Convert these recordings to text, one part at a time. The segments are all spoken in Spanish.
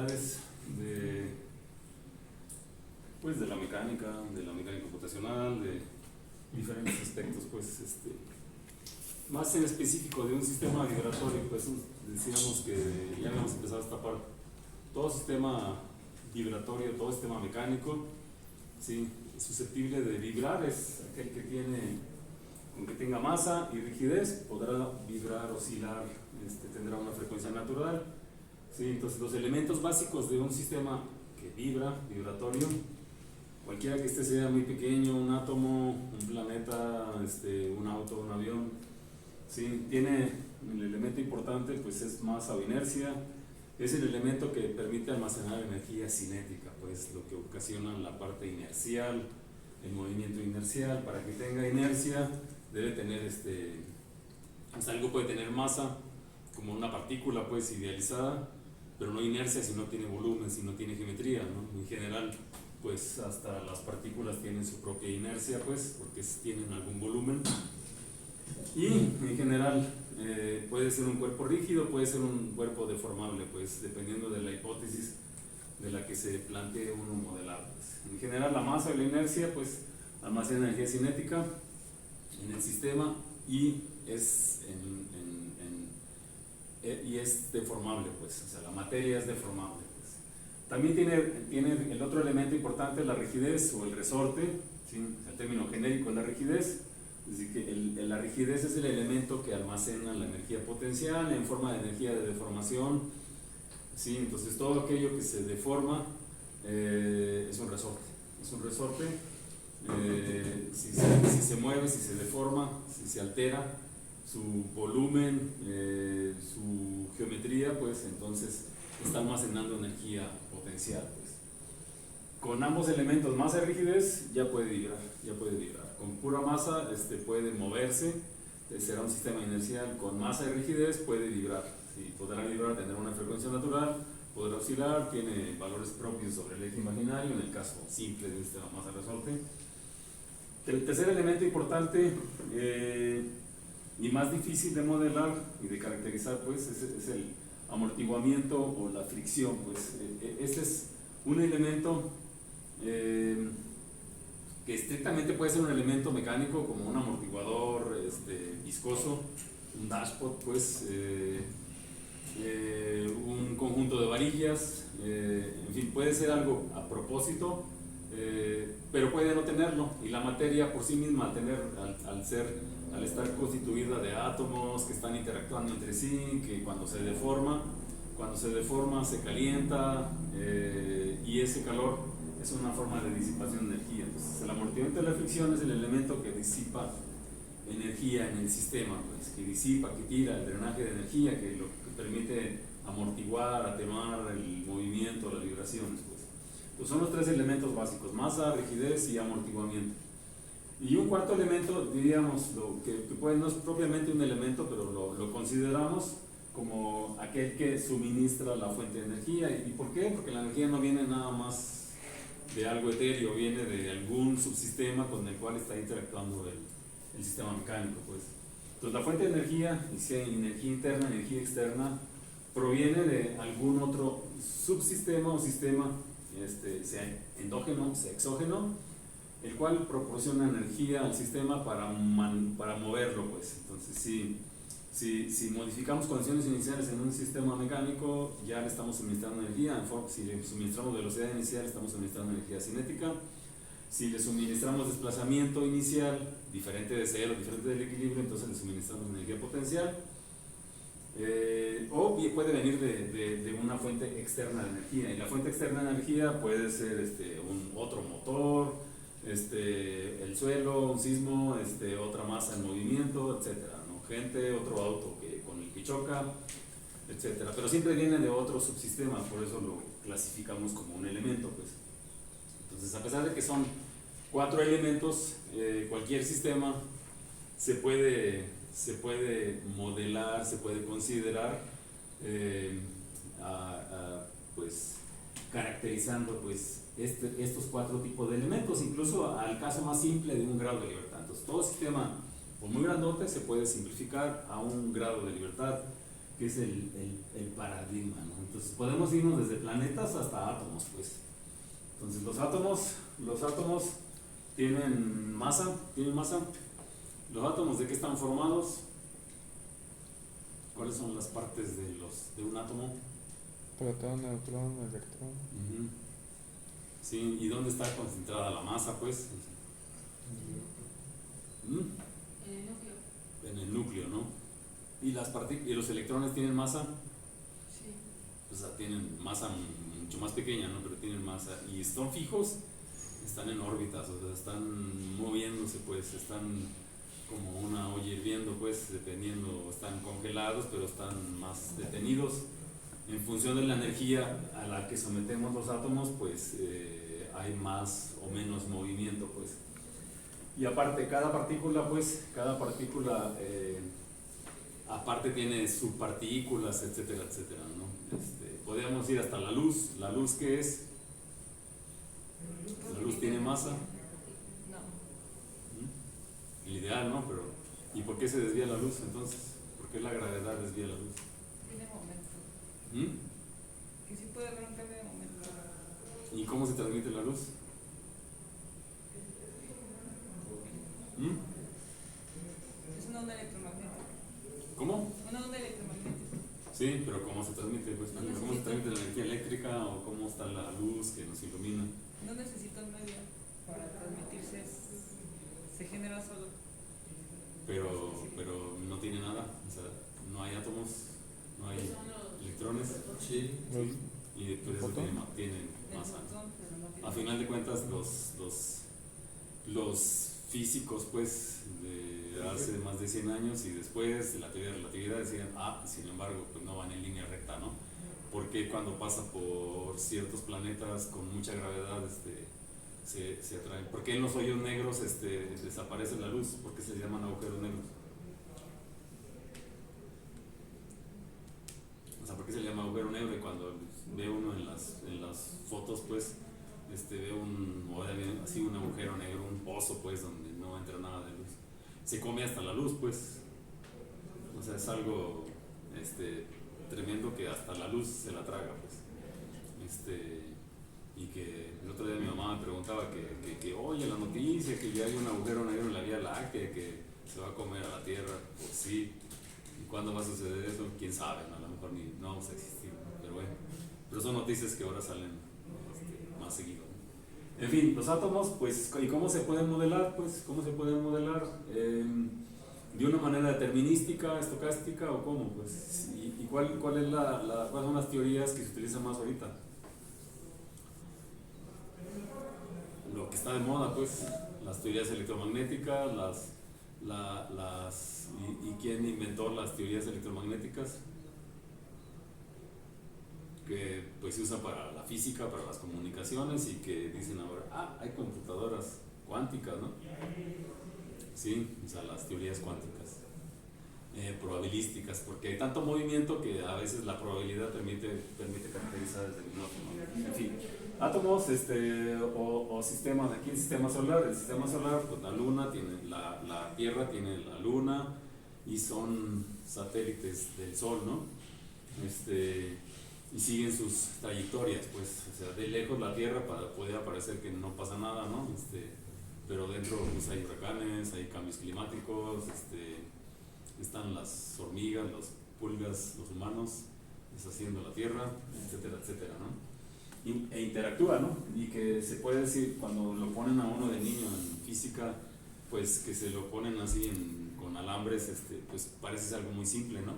propiedades pues de la mecánica computacional, de diferentes aspectos, pues más en específico de un sistema vibratorio. Pues decíamos que ya habíamos empezado esta parte. Todo sistema vibratorio, todo sistema mecánico, sí, susceptible de vibrar, es aquel que tenga masa y rigidez, podrá vibrar, oscilar, tendrá una frecuencia natural. Sí, entonces los elementos básicos de un sistema que vibratorio, cualquiera que sea muy pequeño, un átomo, un planeta, un auto, un avión, sí, tiene el elemento importante, pues es masa o inercia. Es el elemento que permite almacenar energía cinética, pues lo que ocasiona la parte inercial, el movimiento inercial. Para que tenga inercia debe tener algo puede tener masa, como una partícula pues idealizada, pero no inercia si no tiene volumen, si no tiene geometría, ¿no? En general, pues hasta las partículas tienen su propia inercia, pues, porque tienen algún volumen. Y en general puede ser un cuerpo rígido, puede ser un cuerpo deformable, pues dependiendo de la hipótesis de la que se plantee uno modelar. Pues. En general la masa y la inercia pues almacena energía cinética en el sistema y es deformable, pues, o sea, la materia es deformable. Pues. También tiene el otro elemento importante, la rigidez o el resorte, ¿sí? El término genérico es la rigidez. Es decir, que la rigidez es el elemento que almacena la energía potencial en forma de energía de deformación, ¿sí? Entonces todo aquello que se deforma es un resorte. Es un resorte. Si se mueve, si se deforma, si se altera su volumen, su geometría, pues entonces está almacenando energía potencial. Pues. Con ambos elementos, masa y rigidez, ya puede vibrar. Con pura masa puede moverse, será un sistema inercial. Con masa y rigidez puede vibrar. ¿Sí? Podrá vibrar, tener una frecuencia natural, podrá oscilar, tiene valores propios sobre el eje imaginario, en el caso simple de un sistema masa-resorte. El tercer elemento importante y más difícil de modelar y de caracterizar pues, es el amortiguamiento o la fricción. Pues. Este es un elemento que estrictamente puede ser un elemento mecánico como un amortiguador viscoso, un dashpot, pues, un conjunto de varillas, en fin, puede ser algo a propósito, pero puede no tenerlo. Y la materia por sí misma, al estar constituida de átomos que están interactuando entre sí, que cuando se deforma se calienta, y ese calor es una forma de disipación de energía. Entonces el amortiguamiento de la fricción es el elemento que disipa energía en el sistema, pues, que tira el drenaje de energía, que lo que permite amortiguar, atenuar el movimiento, las vibraciones. Pues son los tres elementos básicos: masa, rigidez y amortiguamiento. Y un cuarto elemento, diríamos, que no es propiamente un elemento, pero lo consideramos como aquel que suministra la fuente de energía. ¿Y por qué? Porque la energía no viene nada más de algo etéreo, viene de algún subsistema con el cual está interactuando el sistema mecánico. Pues. Entonces la fuente de energía, sea energía interna, energía externa, proviene de algún otro subsistema o sistema, sea endógeno, sea exógeno, el cual proporciona energía al sistema para moverlo. Pues. Entonces si modificamos condiciones iniciales en un sistema mecánico, ya le estamos suministrando energía. Si le suministramos velocidad inicial, estamos suministrando energía cinética. Si le suministramos desplazamiento inicial, diferente de cero, diferente del equilibrio, entonces le suministramos energía potencial. O puede venir de una fuente externa de energía. Y la fuente externa de energía puede ser otro motor, el suelo, un sismo, otra masa en movimiento, etcétera. Gente, otro auto con el que choca, etc. Pero siempre viene de otro subsistema, por eso lo clasificamos como un elemento. Pues. Entonces, a pesar de que son 4 elementos, cualquier sistema se puede modelar, se puede considerar, pues, caracterizando pues, estos 4 tipos de elementos, incluso al caso más simple de un grado de libertad. Entonces, todo sistema, por muy grandote, se puede simplificar a un grado de libertad que es el paradigma, ¿no? Entonces podemos irnos desde planetas hasta átomos, pues. Entonces los átomos tienen masa. Los átomos, ¿de qué están formados? ¿Cuáles son las partes de un átomo? Protón, neutrón, electrón. Uh-huh. Sí, ¿y dónde está concentrada la masa, pues? ¿Mm? En el núcleo. En el núcleo, ¿no? ¿Y los electrones tienen masa? Sí. O sea, tienen masa mucho más pequeña, ¿no? Pero tienen masa. ¿Y están fijos? Están en órbitas, o sea, están moviéndose, pues, están como una olla hirviendo, pues, dependiendo, están congelados, pero están más detenidos. En función de la energía a la que sometemos los átomos, pues, hay más o menos movimiento, pues. Y aparte, cada partícula, aparte tiene subpartículas, etcétera, etcétera, ¿no? Podríamos ir hasta la luz. ¿La luz qué es? ¿La luz tiene masa? No. El ideal, ¿no? Pero, ¿y por qué se desvía la luz entonces? ¿Por qué la gravedad desvía la luz? Tiene momento. Que sí puede haber un cambio de momento. ¿Y cómo se transmite la luz? Es una onda electromagnética. ¿Cómo? Una onda electromagnética. Sí, pero ¿cómo se transmite? Pues, No ¿cómo se necesita. transmite la energía eléctrica o cómo está la luz que nos ilumina? No necesita un medio para transmitirse. Se genera solo. Pero no tiene nada, o sea, no hay átomos, no hay electrones. Sí. Y después eso tiene masa. A final de cuentas, los físicos, pues, de hace más de 100 años y después de la teoría de relatividad decían, sin embargo, pues no van en línea recta, ¿no? Porque cuando pasa por ciertos planetas con mucha gravedad, se atraen. ¿Por qué en los hoyos negros desaparece la luz? ¿Por qué se llaman agujeros negros? O sea, ¿por qué se le llama agujero negro? Y cuando ve uno en las fotos, pues, ve un agujero negro, un pozo, pues, donde no entra nada de luz. Se come hasta la luz, pues. O sea, es algo tremendo que hasta la luz se la traga, pues. Y que el otro día mi mamá me preguntaba que oye, la noticia que ya hay un agujero negro en la Vía Láctea que se va a comer a la Tierra. Pues sí. ¿Y cuándo va a suceder eso? ¿Quién sabe? ¿No? A lo mejor no vamos a existir, ¿no? Pero bueno, pero son noticias que ahora salen más seguido, ¿no? En fin, los átomos, pues, ¿y cómo se pueden modelar? Pues, ¿cómo se pueden modelar? ¿De una manera determinística, estocástica o cómo? Pues, ¿y cuáles son las teorías que se utilizan más ahorita? Lo que está de moda, pues, las teorías electromagnéticas, ¿y quién inventó las teorías electromagnéticas? Que pues se usa para la física, para las comunicaciones y que dicen ahora, hay computadoras cuánticas, ¿no? Sí, o sea, las teorías cuánticas, probabilísticas, porque hay tanto movimiento que a veces la probabilidad permite caracterizar desde el mismo átomo. En fin, átomos o sistemas. Aquí el sistema solar, pues la luna tiene, la Tierra tiene la luna y son satélites del Sol, ¿no? Y siguen sus trayectorias, pues, o sea, de lejos la Tierra puede parecer que no pasa nada, ¿no? Pero dentro pues hay huracanes, hay cambios climáticos, están las hormigas, las pulgas, los humanos deshaciendo la Tierra, etcétera, etcétera, ¿no? E interactúa, ¿no? Y que se puede decir, cuando lo ponen a uno de niño en física, pues que se lo ponen así con alambres, pues parece algo muy simple, ¿no?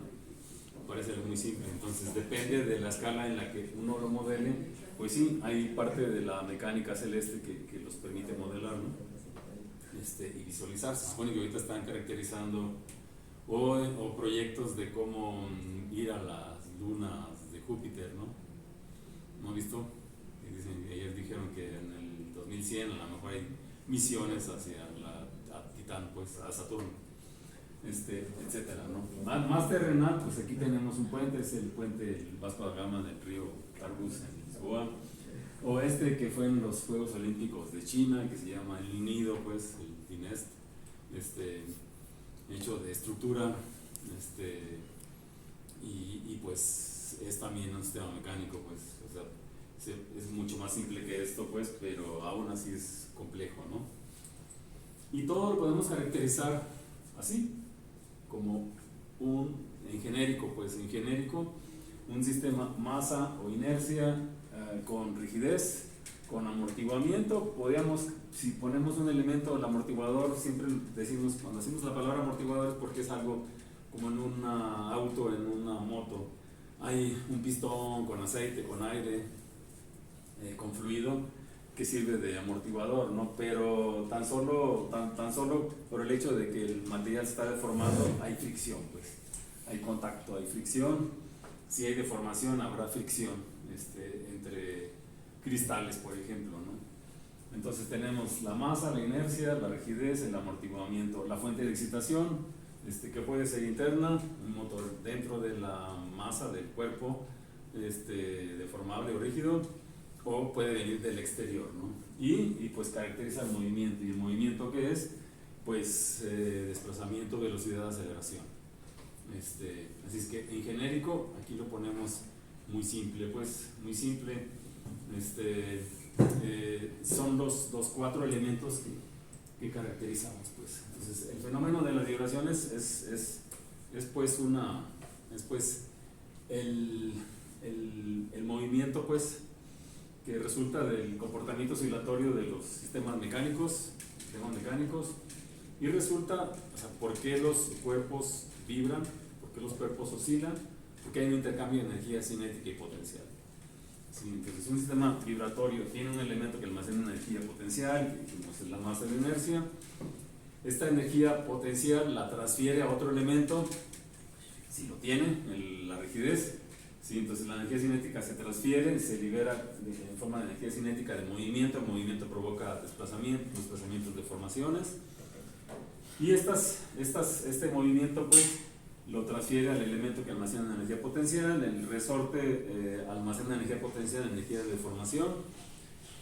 Parece algo muy simple. Entonces depende de la escala en la que uno lo modele, pues sí, hay parte de la mecánica celeste que los permite modelar, ¿no? Y visualizar. Se supone que ahorita están caracterizando o proyectos de cómo ir a las lunas de Júpiter, ¿no? ¿No han visto? Ayer dijeron que en el 2100 a lo mejor hay misiones hacia a Titán, pues a Saturno, etcétera, ¿no? Más terrenal, pues aquí tenemos un puente, es el puente Vasco da Gama del río Argus en Lisboa, o que fue en los Juegos Olímpicos de China, que se llama el Nido, pues el Tinest, hecho de estructura y pues es también un sistema mecánico, pues, o sea, es mucho más simple que esto, pues, pero aún así es complejo, ¿no? Y todo lo podemos caracterizar así, como en genérico, pues, en genérico, un sistema masa o inercia con rigidez, con amortiguamiento. Podríamos, si ponemos un elemento, el amortiguador, siempre decimos, cuando decimos la palabra amortiguador es porque es algo como en un auto, en una moto. Hay un pistón con aceite, con aire, con fluido, que sirve de amortiguador, ¿no? Pero tan solo por el hecho de que el material se está deformando, hay fricción, pues. Hay contacto, hay fricción. Si hay deformación, habrá fricción entre cristales, por ejemplo, ¿no? Entonces tenemos la masa, la inercia, la rigidez, el amortiguamiento, la fuente de excitación, que puede ser interna, un motor dentro de la masa del cuerpo, deformable o rígido, o puede venir del exterior, ¿no? Y pues caracteriza el movimiento. ¿Y el movimiento qué es? Pues desplazamiento, velocidad, aceleración. Así es que en genérico, aquí lo ponemos muy simple, pues, muy simple. Son los 4 elementos que caracterizamos, pues. Entonces, el fenómeno de las vibraciones es el movimiento, pues, que resulta del comportamiento oscilatorio de los sistemas mecánicos, y resulta, o sea, ¿por qué los cuerpos vibran? ¿Por qué los cuerpos oscilan? Porque hay un intercambio de energía cinética y potencial. Sí, entonces, un sistema vibratorio tiene un elemento que almacena energía potencial, que dijimos es la masa de inercia. Esta energía potencial la transfiere a otro elemento, si lo tiene, la rigidez. Sí, entonces la energía cinética se transfiere, se libera en forma de energía cinética de movimiento. El movimiento provoca desplazamientos, deformaciones. Y este movimiento, pues, lo transfiere al elemento que almacena energía potencial. El resorte almacena energía potencial, energía de deformación,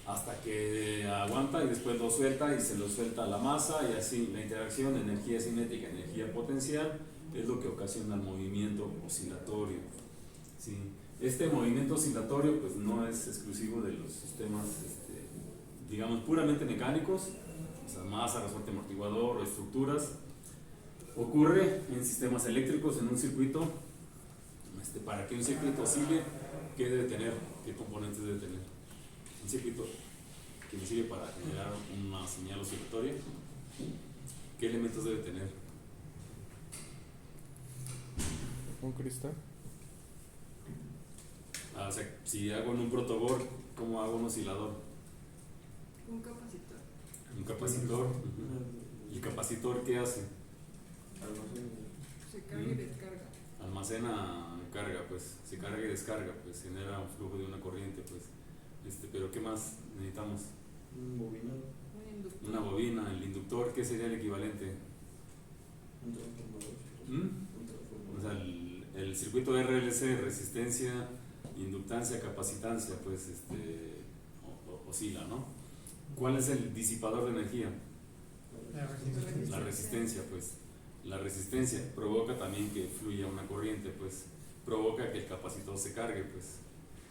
hasta que aguanta y después lo suelta y se lo suelta a la masa, y así la interacción de energía cinética y energía potencial es lo que ocasiona el movimiento oscilatorio. ¿Sí? Este movimiento oscilatorio pues no es exclusivo de los sistemas digamos puramente mecánicos, o sea, masa, resorte, amortiguador o estructuras. Ocurre en sistemas eléctricos, en un circuito. Para que un circuito oscile, ¿qué debe tener? ¿Qué componentes debe tener? Un circuito que me sirve para generar una señal oscilatoria, ¿qué elementos debe tener? ¿Un cristal? O sea, si hago en un protoboard, ¿cómo hago un oscilador? Un capacitor. Un capacitor. ¿Y el capacitor qué hace? Se carga y descarga. Almacena carga, pues, se carga y descarga, pues genera un flujo de una corriente, pues. Pero ¿qué más necesitamos? Un bobinado. Un inductor. Una bobina. El inductor, ¿qué sería el equivalente? Un transformador. ¿Mm? Un transformador. O sea, el circuito RLC, resistencia, inductancia, capacitancia, pues oscila, ¿no? ¿Cuál es el disipador de energía? La resistencia, pues. La resistencia provoca también que fluya una corriente, pues. Provoca que el capacitor se cargue, pues.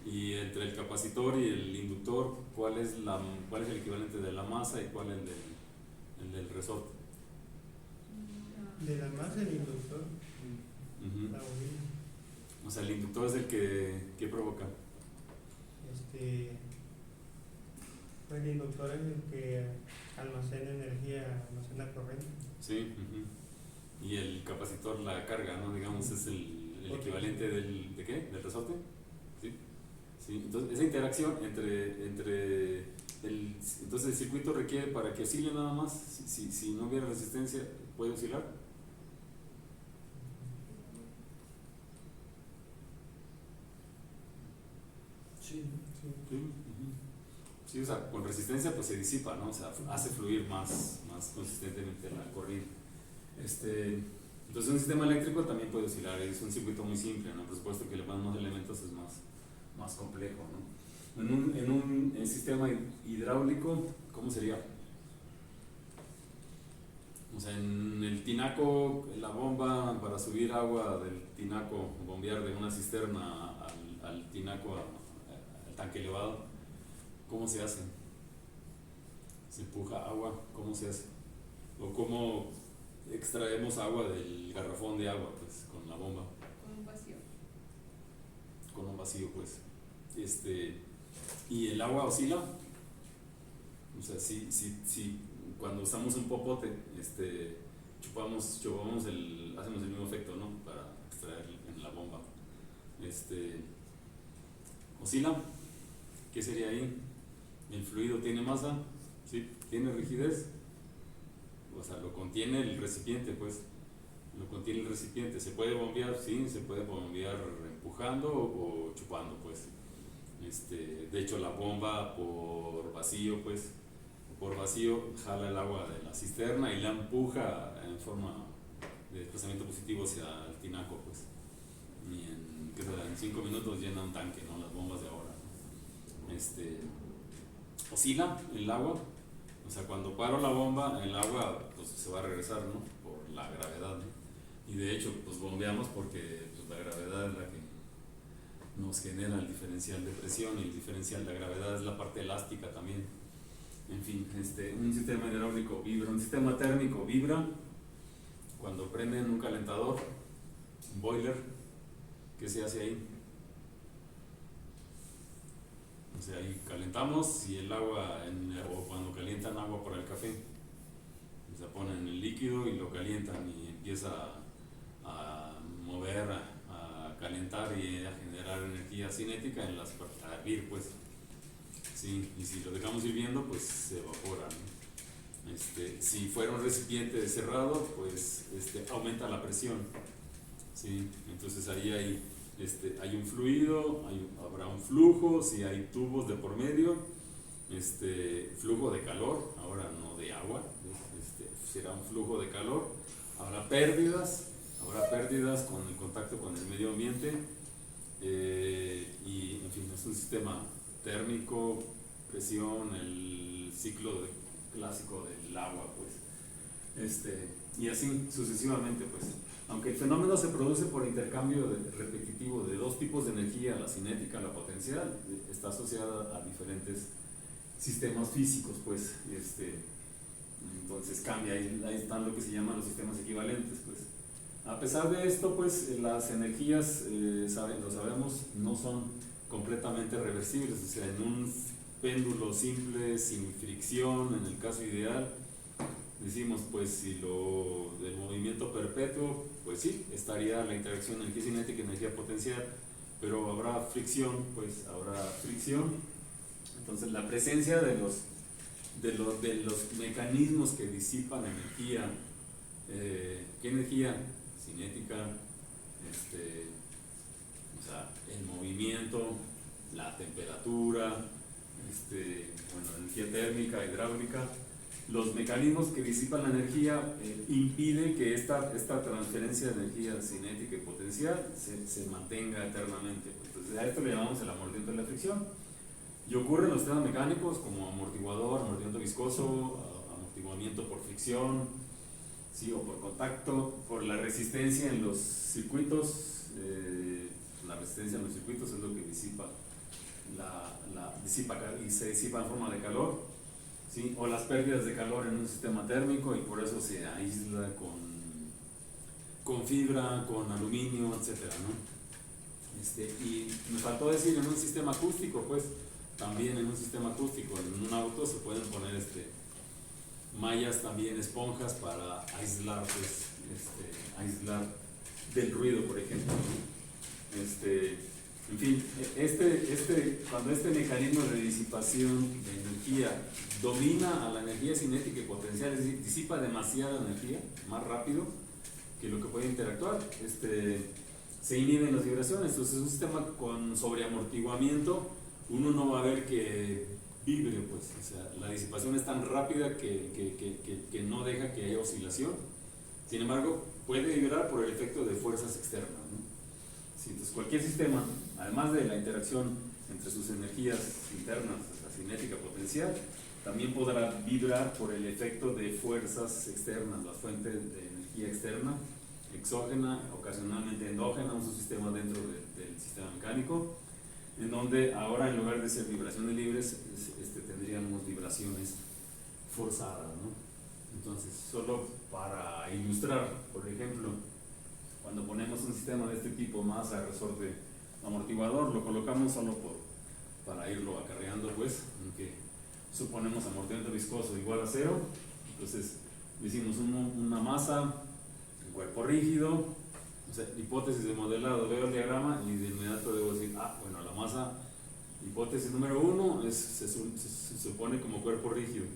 Y entre el capacitor y el inductor, ¿cuál es el equivalente de la masa y cuál es el del resorte? De la masa el inductor, Uh-huh. la bobina. O sea, el inductor es el que provoca. Pues el inductor es el que almacena energía, almacena corriente. Sí. Uh-huh. Y el capacitor la carga, ¿no? Digamos, es el equivalente ¿de qué? ¿Del resorte? Sí. Sí. Entonces, esa interacción entonces el circuito requiere, para que oscile nada más, si no hubiera resistencia, ¿puede oscilar? Sí. Sí. Uh-huh. Sí, o sea, con resistencia pues se disipa, ¿no? O sea, hace fluir más consistentemente la corriente. Entonces un sistema eléctrico también puede oscilar, es un circuito muy simple, ¿no? Por supuesto que le ponen más elementos es más complejo, ¿no? En un sistema hidráulico, ¿cómo sería? O sea, en el tinaco, la bomba para subir agua del tinaco, bombear de una cisterna al tinaco, al tanque elevado, ¿cómo se hace? Se empuja agua, ¿cómo se hace? O cómo extraemos agua del garrafón de agua, pues, con la bomba. Con un vacío. Con un vacío, pues. Y el agua oscila. O sea, si cuando usamos un popote, chupamos hacemos el mismo efecto, ¿no? Para extraer en la bomba. Oscila. ¿Qué sería ahí? El fluido tiene masa, ¿sí? Tiene rigidez. O sea, lo contiene el recipiente, pues. Lo contiene el recipiente. ¿Se puede bombear? Sí, se puede bombear empujando o chupando, pues. De hecho, la bomba por vacío, pues, jala el agua de la cisterna y la empuja en forma de desplazamiento positivo hacia el tinaco, pues. Y en 5 minutos llena un tanque, ¿no? Las bombas de ahora, ¿no? Oscila el agua. O sea, cuando paro la bomba, el agua pues se va a regresar, ¿no? Por la gravedad, ¿no? Y de hecho, pues bombeamos porque pues, la gravedad es la que nos genera el diferencial de presión, y el diferencial de gravedad es la parte elástica también. En fin, un sistema hidráulico vibra, un sistema térmico vibra cuando prenden un calentador, un boiler. ¿Qué se hace ahí? O sea, ahí calentamos y el agua, o cuando calientan agua para el café, o sea, ponen el líquido y lo calientan y empieza a mover, a calentar y a generar energía cinética a hervir, pues. Sí, y si lo dejamos hirviendo, pues se evapora, ¿no? Si fuera un recipiente cerrado, pues aumenta la presión, ¿sí? Entonces ahí hay un fluido, habrá un flujo, si hay tubos de por medio, flujo de calor, ahora no de agua, será un flujo de calor, habrá pérdidas con el contacto con el medio ambiente, y en fin, es un sistema térmico, presión, el ciclo clásico del agua, pues. Y así sucesivamente, pues. Aunque el fenómeno se produce por intercambio repetitivo de dos tipos de energía, la cinética, la potencial, está asociada a diferentes sistemas físicos, pues. Entonces cambia, ahí están lo que se llaman los sistemas equivalentes, pues. A pesar de esto, pues las energías, lo sabemos, no son completamente reversibles. O sea, en un péndulo simple, sin fricción, en el caso ideal, decimos, pues si del movimiento perpetuo, pues sí, estaría la interacción energía cinética y energía potencial, pero habrá fricción, pues habrá fricción. Entonces la presencia de los mecanismos que disipan energía, ¿qué energía? Cinética, o sea, el movimiento, la temperatura, energía térmica, hidráulica. Los mecanismos que disipan la energía impiden que esta transferencia de energía cinética y potencial se mantenga eternamente. Entonces a esto le llamamos el amortiguamiento de la fricción. Y ocurre en los sistemas mecánicos como amortiguamiento viscoso, amortiguamiento por fricción, sí, o por contacto, por la resistencia en los circuitos. La resistencia en los circuitos es lo que disipa y se disipa en forma de calor, ¿sí? O las pérdidas de calor en un sistema térmico, y por eso se aísla con fibra, con aluminio, etcétera, ¿no? Y me faltó decir, en un sistema acústico, pues también en un sistema acústico, en un auto se pueden poner mallas, también esponjas para aislar, pues, aislar del ruido, por ejemplo, ¿no? En fin, cuando este mecanismo de disipación de energía domina a la energía cinética y potencial, es decir, disipa demasiada energía, más rápido que lo que puede interactuar, se inhiben las vibraciones. Entonces, un sistema con sobreamortiguamiento, uno no va a ver que vibre, pues, o sea, la disipación es tan rápida que no deja que haya oscilación. Sin embargo, puede vibrar por el efecto de fuerzas externas, ¿no? Sí, entonces cualquier sistema, además de la interacción entre sus energías internas, la cinética potencial, también podrá vibrar por el efecto de fuerzas externas, las fuentes de energía externa, exógena, ocasionalmente endógena, un subsistema dentro del sistema mecánico, en donde ahora en lugar de ser vibraciones libres, tendríamos vibraciones forzadas, ¿no? Entonces, solo para ilustrar, por ejemplo, cuando ponemos un sistema de este tipo, masa, resorte, amortiguador, lo colocamos solo para irlo acarreando, pues, aunque suponemos amortiguamiento viscoso igual a 0, entonces decimos una masa, un cuerpo rígido, o sea, hipótesis de modelado, veo el diagrama y de inmediato debo decir, bueno, la masa, hipótesis número 1, se supone como cuerpo rígido.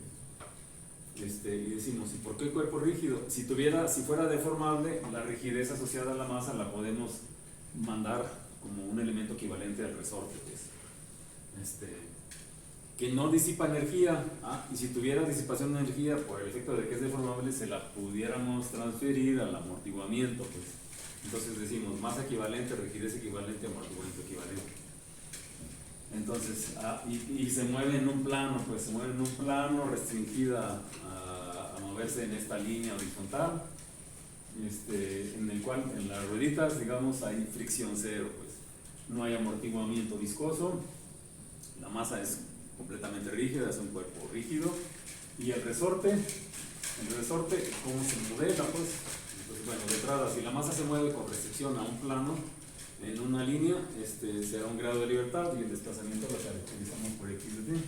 Y decimos, ¿y por qué cuerpo rígido? Si fuera deformable, la rigidez asociada a la masa la podemos mandar como un elemento equivalente al resorte, pues. Que no disipa energía, y si tuviera disipación de energía por el efecto de que es deformable, se la pudiéramos transferir al amortiguamiento, pues. Entonces decimos masa equivalente, rigidez equivalente, amortiguamiento equivalente. Entonces, y se mueve en un plano, pues se mueve en un plano restringida a moverse en esta línea horizontal, en el cual en las rueditas, digamos, hay fricción cero, pues no hay amortiguamiento viscoso, la masa es completamente rígida, es un cuerpo rígido, y el resorte, ¿cómo se modela? Pues, entonces, bueno, de entrada, si la masa se mueve con restricción a un plano, en una línea, será un grado de libertad y el desplazamiento lo caracterizamos por X de T.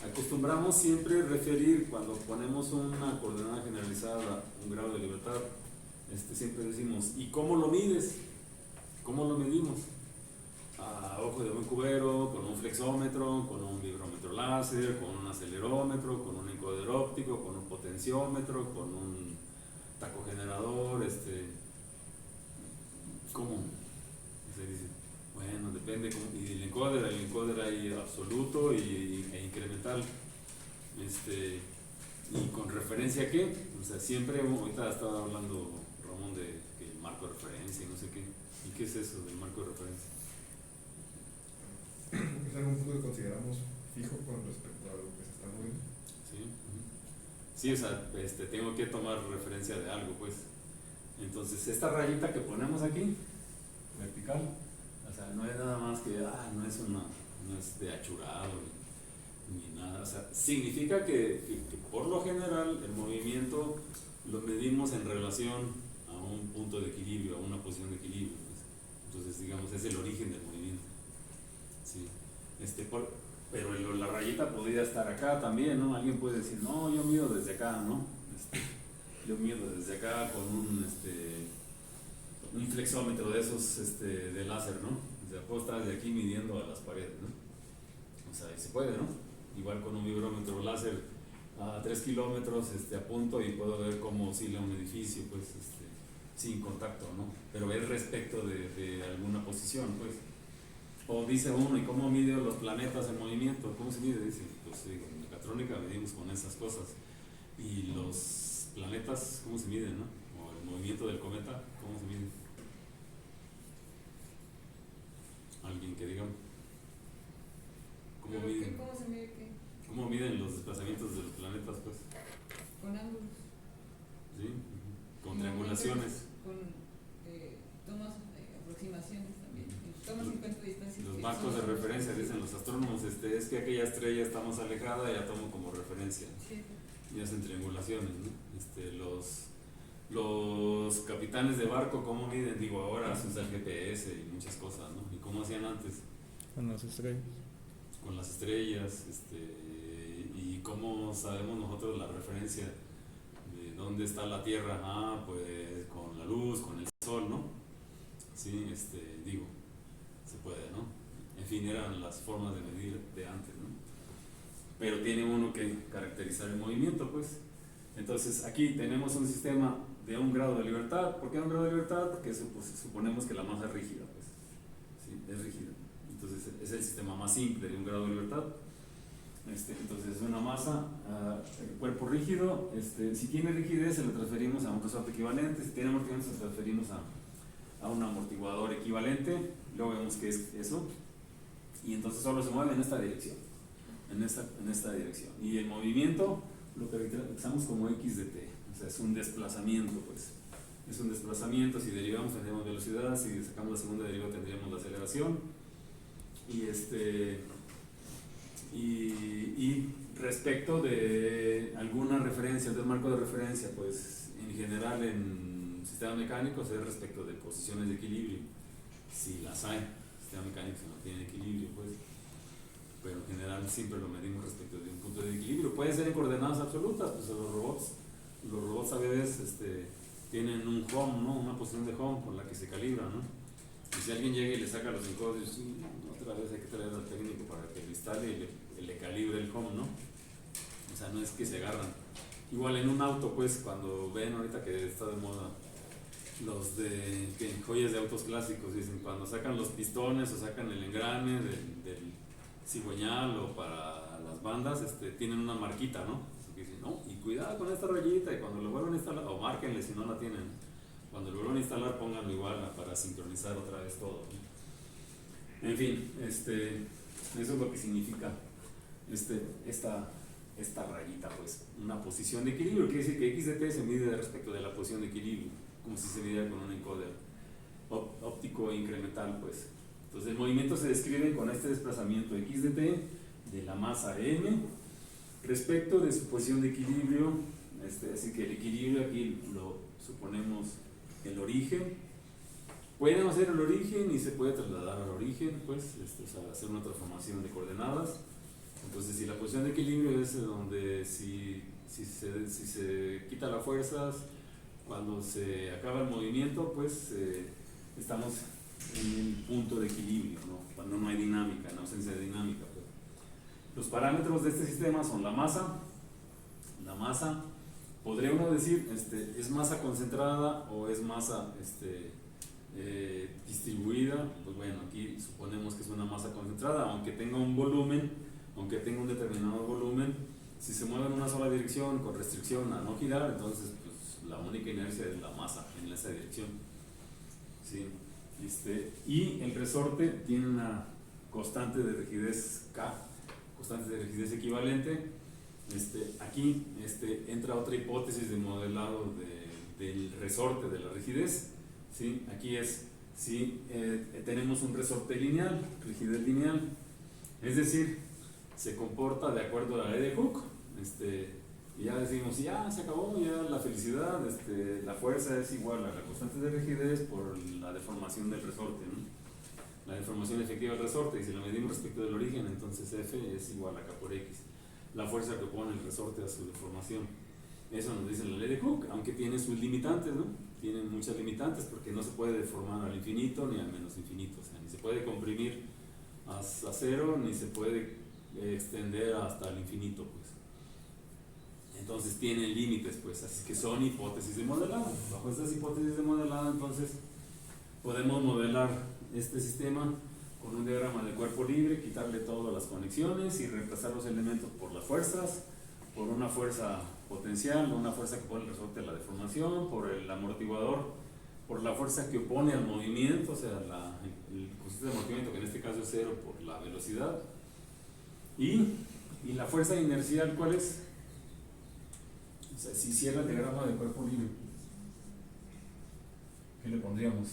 Acostumbramos siempre referir, cuando ponemos una coordenada generalizada, un grado de libertad, siempre decimos, ¿y cómo lo mides? ¿Cómo lo medimos? A ojo de buen cubero, con un flexómetro, con un vibrómetro láser, con un acelerómetro, con un encoder óptico, con un potenciómetro, con un tacogenerador, ¿cómo? Se dice, bueno, depende, y el encoder hay absoluto e incremental, y con referencia a qué, o sea, siempre, ahorita estaba hablando Ramón de que el marco de referencia y no sé qué, ¿y qué es eso del marco de referencia? Es algún punto que consideramos fijo con respecto a lo que se está moviendo. Sí, sí, o sea, tengo que tomar referencia de algo, pues. Entonces, esta rayita que ponemos aquí, vertical, o sea, no es nada más que, no es de achurado ni nada, o sea, significa que por lo general el movimiento lo medimos en relación a un punto de equilibrio, a una posición de equilibrio, pues. Entonces, digamos, es el origen del movimiento. Sí. Pero la rayita podría estar acá también, ¿no? Alguien puede decir, no, yo mido desde acá, ¿no? Yo mido desde acá con un flexómetro de esos de láser, ¿no? O sea, puedo estar de aquí midiendo a las paredes, ¿no? O sea, y se puede, ¿no? Igual con un vibrómetro láser a 3 kilómetros apunto y puedo ver cómo oscila un edificio, pues, sin contacto, ¿no? Pero es respecto de alguna posición, pues. O dice uno, ¿y cómo mide los planetas en movimiento? ¿Cómo se mide? Dice, pues en mecatrónica medimos con esas cosas. Y los planetas, ¿cómo se miden, no? O el movimiento del cometa, ¿cómo se mide? Alguien que diga, ¿cómo miden? ¿Cómo se mide qué? ¿Cómo miden los desplazamientos de los planetas, pues? Con ángulos. ¿Sí? Con triangulaciones. Con tomas, aproximaciones también. Tomas en cuenta distancias. Los marcos de referencia, dicen los astrónomos, es que aquella estrella está más alejada y la tomo como referencia. Sí. Y hacen triangulaciones, ¿no? Los capitanes de barco, ¿cómo miden? Digo, ahora se usa el GPS y muchas cosas, ¿no? ¿Y cómo hacían antes? Con las estrellas. Con las estrellas, y cómo sabemos nosotros la referencia de dónde está la Tierra. Pues con la luz, con el sol, ¿no? Sí, digo, se puede, ¿no? En fin, eran las formas de medir de antes, ¿no? Pero tiene uno que caracterizar el movimiento, pues. Entonces, aquí tenemos un sistema de un grado de libertad. ¿Por qué un grado de libertad? Porque suponemos que la masa es rígida, pues. Sí, es rígida. Entonces, es el sistema más simple de un grado de libertad. Entonces, es una masa, cuerpo rígido. Si tiene rigidez, se lo transferimos a un resorte equivalente. Si tiene amortiguamiento, se lo transferimos a un amortiguador equivalente. Luego vemos qué es eso. y entonces solo se mueve en esta dirección, en esta dirección. Y el movimiento lo caracterizamos como x de t, o sea, es un desplazamiento, pues. Es un desplazamiento, si derivamos tendríamos velocidad, si sacamos la segunda derivada tendríamos la aceleración. Y respecto de alguna referencia, del marco de referencia, pues en general en sistemas mecánicos es respecto de posiciones de equilibrio, si las hay. Sistema mecánico se mantiene en equilibrio, pues, pero en general siempre lo medimos respecto de un punto de equilibrio. Puede ser en coordenadas absolutas, pues los robots a veces tienen un home, ¿no? Una posición de home con la que se calibra, ¿no? Y si alguien llega y le saca los encodios, otra vez hay que traer al técnico para que lo instale y le calibre el home, ¿no? O sea, no es que se agarran. Igual en un auto, pues, cuando ven ahorita que está de moda los de joyas de autos clásicos, dicen, cuando sacan los pistones o sacan el engrane del cigüeñal o para las bandas, tienen una marquita, ¿no? Así que dicen, no, y cuidado con esta rayita, y cuando lo vuelvan a instalar, o márquenle si no la tienen, cuando lo vuelvan a instalar, pónganlo igual para sincronizar otra vez todo, ¿no? En fin, eso es lo que significa esta rayita, pues, una posición de equilibrio. Quiere decir que x de t se mide respecto de la posición de equilibrio, como si se midiera con un encoder óptico incremental, pues. Entonces el movimiento se describe con este desplazamiento x de t de la masa m respecto de su posición de equilibrio. Así que el equilibrio aquí lo suponemos el origen. Puede no ser el origen y se puede trasladar al origen, pues, o sea, hacer una transformación de coordenadas. Entonces, si la posición de equilibrio es donde si se quita las fuerzas, cuando se acaba el movimiento, pues estamos en el punto de equilibrio, ¿no? Cuando no hay dinámica, en ausencia de dinámica, pues. Los parámetros de este sistema son la masa. La masa, podría uno decir, es masa concentrada o es masa distribuida. Pues bueno, aquí suponemos que es una masa concentrada, aunque tenga un volumen, aunque tenga un determinado volumen. Si se mueve en una sola dirección con restricción a no girar, entonces pues la única inercia es la masa en esa dirección, ¿sí? Y el resorte tiene una constante de rigidez K, constante de rigidez equivalente. Aquí entra otra hipótesis de modelado del resorte de la rigidez, ¿sí? Aquí es si tenemos un resorte lineal, rigidez lineal, es decir, se comporta de acuerdo a la ley de Hooke, y ya decimos, ya se acabó, ya la felicidad, la fuerza es igual a la constante de rigidez por la deformación del resorte, ¿no? La deformación efectiva del resorte, y si la medimos respecto del origen, entonces F es igual a K por X, la fuerza que opone el resorte a su deformación. Eso nos dice la ley de Hooke, aunque tiene sus limitantes, ¿no? Tiene muchas limitantes porque no se puede deformar al infinito ni al menos infinito, o sea, ni se puede comprimir a cero, ni se puede extender hasta el infinito, pues. Entonces tienen límites, pues, así que son hipótesis de modelado. Bajo estas hipótesis de modelado, entonces podemos modelar este sistema con un diagrama de cuerpo libre, quitarle todas las conexiones y reemplazar los elementos por las fuerzas, por una fuerza potencial, una fuerza que pone el resorte a la deformación, por el amortiguador, por la fuerza que opone al movimiento, o sea, el concepto de amortiguamiento, que en este caso es cero, por la velocidad. Y la fuerza inercial, ¿cuál es? O sea, si hiciera el diagrama de cuerpo libre, ¿qué le pondríamos?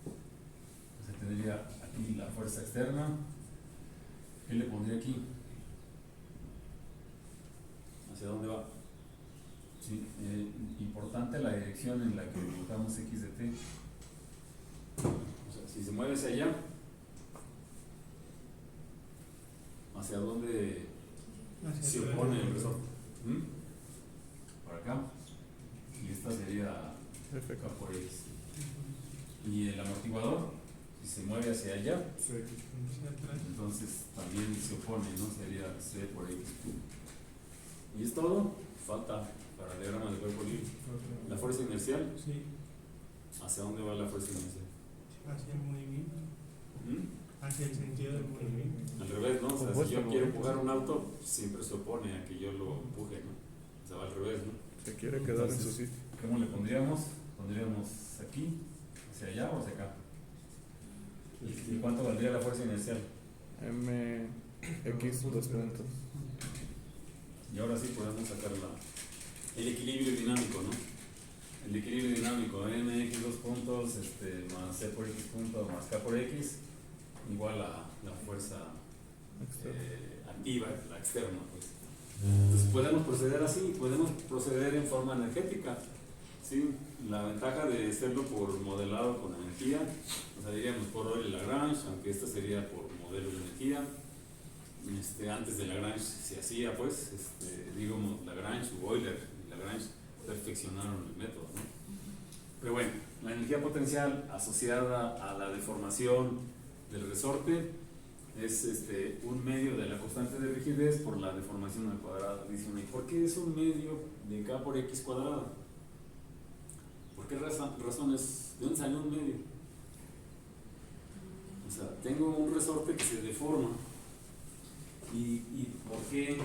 O sea, tendría aquí la fuerza externa. ¿Qué le pondría aquí? ¿Hacia dónde va? Sí, importante la dirección en la que dibujamos x de t. O sea, si se mueve hacia allá, ¿hacia dónde se opone el resorte? Por acá. Y esta sería K por X. Y el amortiguador, si se mueve hacia allá, entonces también se opone, ¿no? Sería C por X. Y es todo. Falta para el diagrama de cuerpo libre. La fuerza inercial. Sí, ¿Hacia dónde va la fuerza inercial? hacia el movimiento, hacia el sentido del movimiento. Al revés, ¿no? O sea, si yo quiero empujar un auto, siempre se opone a que yo lo empuje, ¿no? O sea, va al revés, ¿no? Se quiere quedar en su Entonces, sitio. ¿cómo le pondríamos? Pondríamos aquí, hacia allá o hacia acá. ¿Y cuánto valdría la fuerza inercial? MX dos puntos. Y ahora sí podemos sacar el equilibrio dinámico, ¿no? El equilibrio dinámico, mx dos puntos más c por x punto más k por x igual a la fuerza activa, la externa, pues. Entonces podemos proceder así, podemos proceder en forma energética, ¿sí? La ventaja de hacerlo por modelado con energía, o sea, diríamos por Euler-Lagrange, aunque esta sería por modelo de energía. Antes de Lagrange se hacía, pues, digamos, Lagrange o Euler y Lagrange perfeccionaron el método, ¿no? Pero bueno, la energía potencial asociada a la deformación del resorte es un medio de la constante de rigidez por la deformación al cuadrado. Dicen, ¿y por qué es un medio de k por x cuadrado? ¿Por qué razones? ¿De dónde salió un medio? O sea, tengo un resorte que se deforma. ¿Y por qué?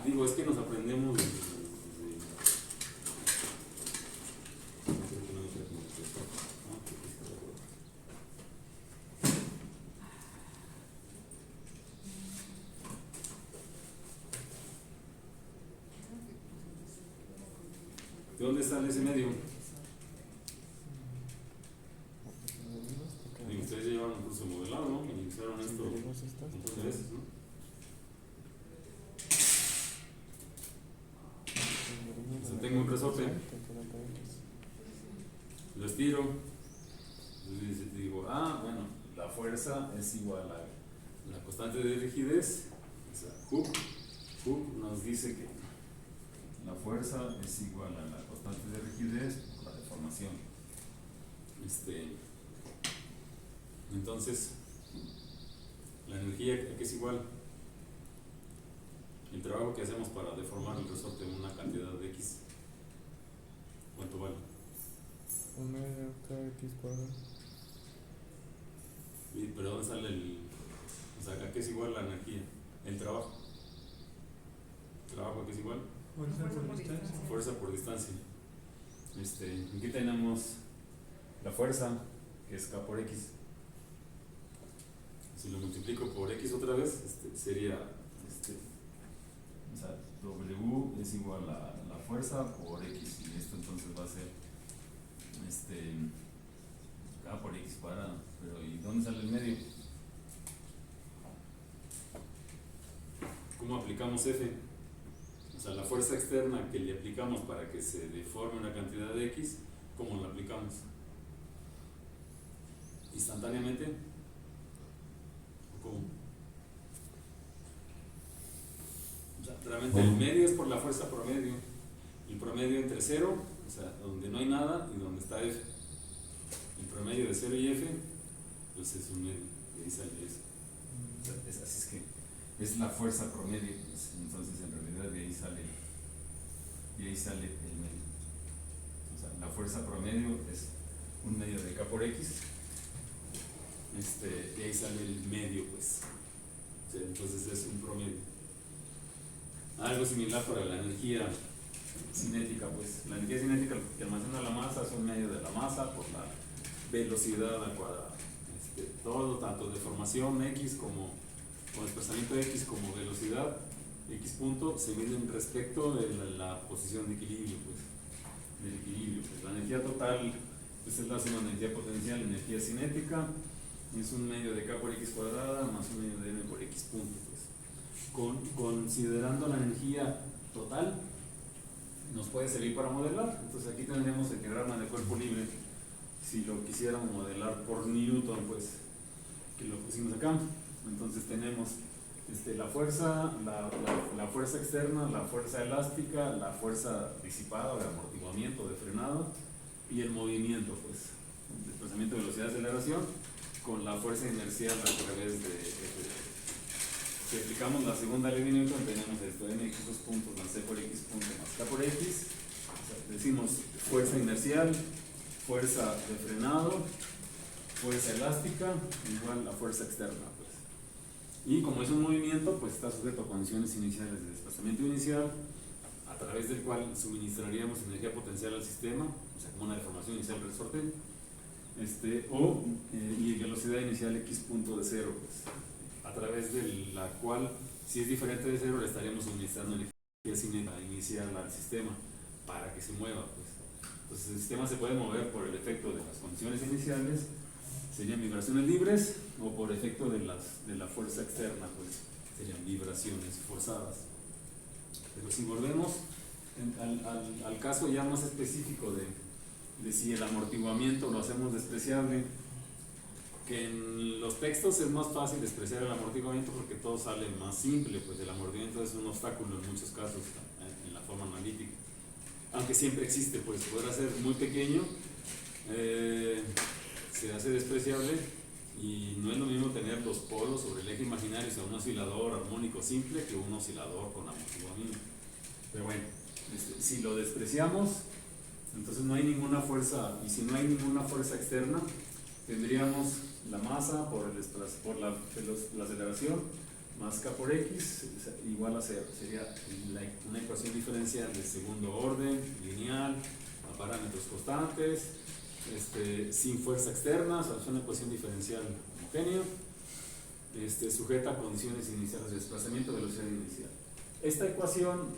Digo, es que nos aprendemos ¿de dónde sale ese medio? Y ustedes ya llevaron un curso de modelado, ¿no? Y iniciaron esto un montón de veces, ¿no? O sea, tengo un resorte, lo estiro, entonces digo, bueno, la fuerza es igual a la constante de rigidez, o sea, Hooke nos dice que la fuerza es igual a la constante de rigidez por la deformación. Entonces, la energía, ¿a qué es igual? El trabajo que hacemos para deformar el resorte en una cantidad de X, ¿cuánto vale? Omega kx cuadrado. ¿Pero dónde sale o sea, ¿a qué es igual la energía? El trabajo. ¿Trabajo a qué es igual? Fuerza por distancia. Fuerza por distancia. Aquí tenemos la fuerza, que es k por x. Si lo multiplico por x otra vez, sería, o sea, W es igual a la fuerza por x, y esto entonces va a ser, k por x cuadrado. Pero ¿y dónde sale el medio? ¿Cómo aplicamos F? O sea, la fuerza externa que le aplicamos para que se deforme una cantidad de X, ¿cómo la aplicamos? ¿Instantáneamente? ¿O cómo? O sea, realmente el medio es por la fuerza promedio. El promedio entre 0, o sea, donde no hay nada, y donde está F. El promedio de 0 y F, pues es un medio, y ahí sale eso. O sea, así es que es la fuerza promedio, pues, entonces en realidad de ahí sale el medio. O sea, la fuerza promedio es un medio de k por x, y ahí sale el medio, pues. O sea, entonces es un promedio. Algo similar para la energía cinética, pues. La energía cinética que almacena la masa es un medio de la masa por la velocidad al cuadrado. Todo, tanto deformación x como desplazamiento x como velocidad x punto, se miden respecto de la posición de equilibrio, pues, del equilibrio. Pues, la energía total, pues, es la suma de energía potencial, energía cinética, es un medio de k por x cuadrada más un medio de m por x punto, pues. Considerando la energía total, nos puede servir para modelar. Entonces aquí tendríamos el diagrama de cuerpo libre, si lo quisiéramos modelar por Newton, pues, que lo pusimos acá. Entonces tenemos la fuerza, la fuerza externa, la fuerza elástica, la fuerza disipada, de amortiguamiento, de frenado, y el movimiento, pues, desplazamiento, velocidad, aceleración, con la fuerza inercial a través de si aplicamos la segunda ley de Newton, tenemos esto, mx dos puntos más c por x punto más k por x. O sea, decimos fuerza inercial, fuerza de frenado, fuerza elástica, igual a fuerza externa, pues. Y como es un movimiento, pues está sujeto a condiciones iniciales de desplazamiento inicial, a través del cual suministraríamos energía potencial al sistema, o sea, como una deformación inicial del resorte, Y velocidad inicial x punto de cero, pues, a través de la cual, si es diferente de cero, le estaríamos suministrando energía cinética inicial al sistema para que se mueva, pues. Entonces el sistema se puede mover por el efecto de las condiciones iniciales, serían vibraciones libres, o por efecto de la fuerza externa, pues serían vibraciones forzadas. Pero si volvemos al caso ya más específico de si el amortiguamiento lo hacemos despreciable, que en los textos es más fácil despreciar el amortiguamiento porque todo sale más simple, pues el amortiguamiento es un obstáculo en muchos casos en la forma analítica, aunque siempre existe, pues podrá ser muy pequeño, se hace despreciable, y no es lo mismo tener los polos sobre el eje imaginario, o sea, un oscilador armónico simple que un oscilador con amortiguamiento. Pero bueno, si lo despreciamos, entonces no hay ninguna fuerza, y si no hay ninguna fuerza externa, tendríamos la masa por la aceleración más k por x igual a 0. Sería una ecuación diferencial de segundo orden, lineal, a parámetros constantes, sin fuerza externa, o sea, es una ecuación diferencial homogénea, sujeta a condiciones iniciales de desplazamiento, velocidad inicial. Esta ecuación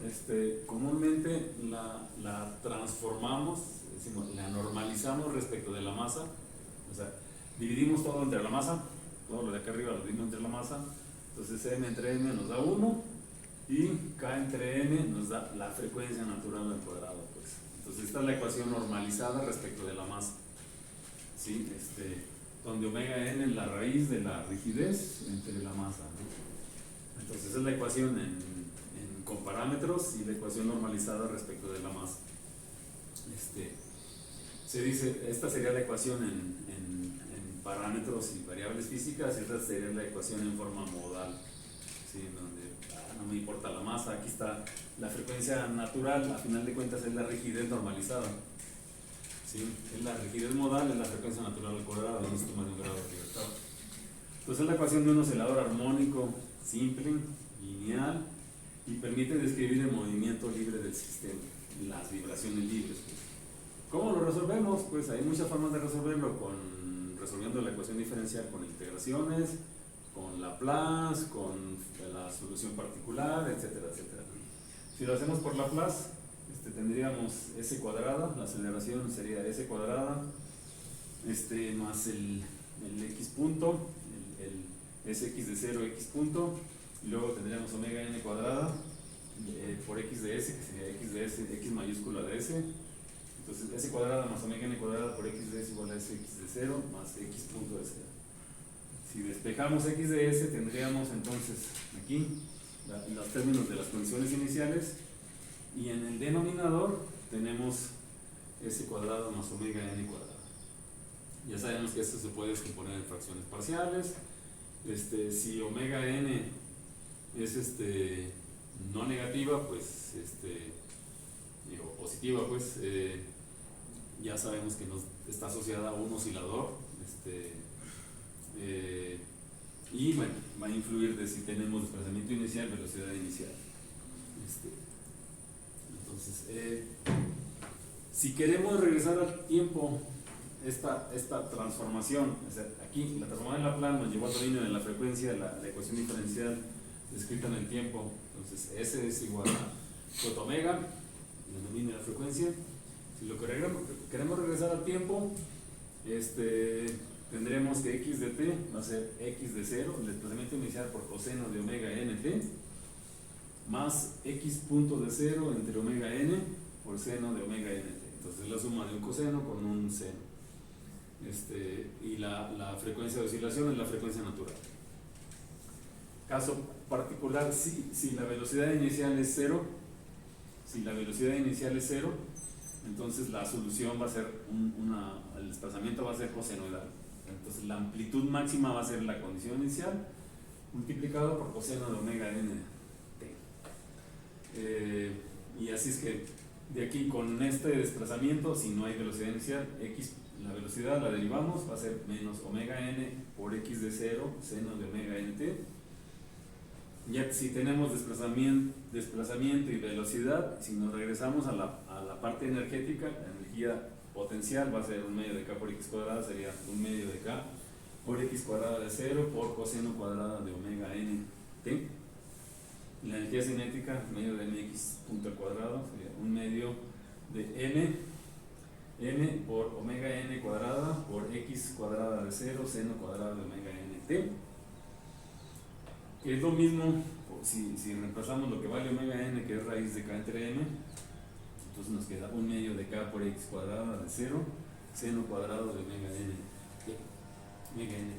comúnmente la transformamos, decimos, la normalizamos respecto de la masa, o sea, dividimos todo entre la masa, todo lo de acá arriba lo dividimos entre la masa, entonces m entre m nos da 1 y k entre n nos da la frecuencia natural al cuadrado, pues. Entonces esta es la ecuación normalizada respecto de la masa, ¿sí? Donde omega n es la raíz de la rigidez entre la masa, ¿no? Entonces esa es la ecuación con parámetros y la ecuación normalizada respecto de la masa. Se dice, esta sería la ecuación en parámetros y variables físicas, y esta sería la ecuación en forma modal, ¿sí? Donde no me importa la masa, aquí está la frecuencia natural, a final de cuentas es la rigidez normalizada, ¿sí? Es la rigidez modal, es la frecuencia natural al cuadrado, no es más de un grado de libertad. Entonces es la ecuación de un oscilador armónico simple, lineal, y permite describir el movimiento libre del sistema, las vibraciones libres, pues. ¿Cómo lo resolvemos? Pues hay muchas formas de resolverlo, resolviendo la ecuación diferencial con integraciones, con Laplace, con la solución particular, etcétera, etcétera. Si lo hacemos por Laplace, tendríamos s cuadrada, la aceleración sería s cuadrada, más el x punto, el sx de 0 x punto, y luego tendríamos omega n cuadrada por x de s, que sería x de s, x mayúscula de s. Entonces s cuadrada más omega n cuadrada por x de s igual a sx de 0 más x punto de 0. Si despejamos x de s, tendríamos entonces aquí los términos de las condiciones iniciales, y en el denominador tenemos s cuadrado más omega n cuadrada. Ya sabemos que esto se puede descomponer en fracciones parciales. Si omega n es no negativa, pues digo positiva, pues ya sabemos que nos está asociada a un oscilador, y bueno, va a influir de si tenemos desplazamiento inicial, velocidad inicial. Entonces, si queremos regresar al tiempo, esta transformación, o sea, aquí la transformación de Laplace nos llevó al dominio de la frecuencia, la ecuación diferencial descrita en el tiempo. Entonces S es igual a j omega, el dominio de la frecuencia. Si lo queremos regresar al tiempo, tendremos que x de t va a ser x de 0, el desplazamiento inicial por coseno de omega nt, más x punto de 0 entre omega n por seno de omega nt. Entonces la suma de un coseno con un seno. Y la frecuencia de oscilación es la frecuencia natural. Caso particular, si la velocidad inicial es 0, entonces la solución va a ser el desplazamiento va a ser cosenoidal. Entonces la amplitud máxima va a ser la condición inicial multiplicado por coseno de omega nt. Y así es que de aquí, con este desplazamiento, si no hay velocidad inicial, la velocidad la derivamos, va a ser menos omega n por x de 0 seno de omega nt. Ya si tenemos desplazamiento y velocidad, si nos regresamos a la parte energética, la energía potencial va a ser 1 medio de k por x cuadrada, sería 1 medio de k por x cuadrada de 0 por coseno cuadrada de omega n t. Y la energía cinética, medio de mx punto al cuadrado, sería 1 medio de n por omega n cuadrada por x cuadrada de 0 seno cuadrado de omega n t. Que es lo mismo, si reemplazamos lo que vale omega n, que es raíz de k entre m, entonces nos queda 1 medio de k por x cuadrada de 0 seno cuadrado de omega n t. Omega n.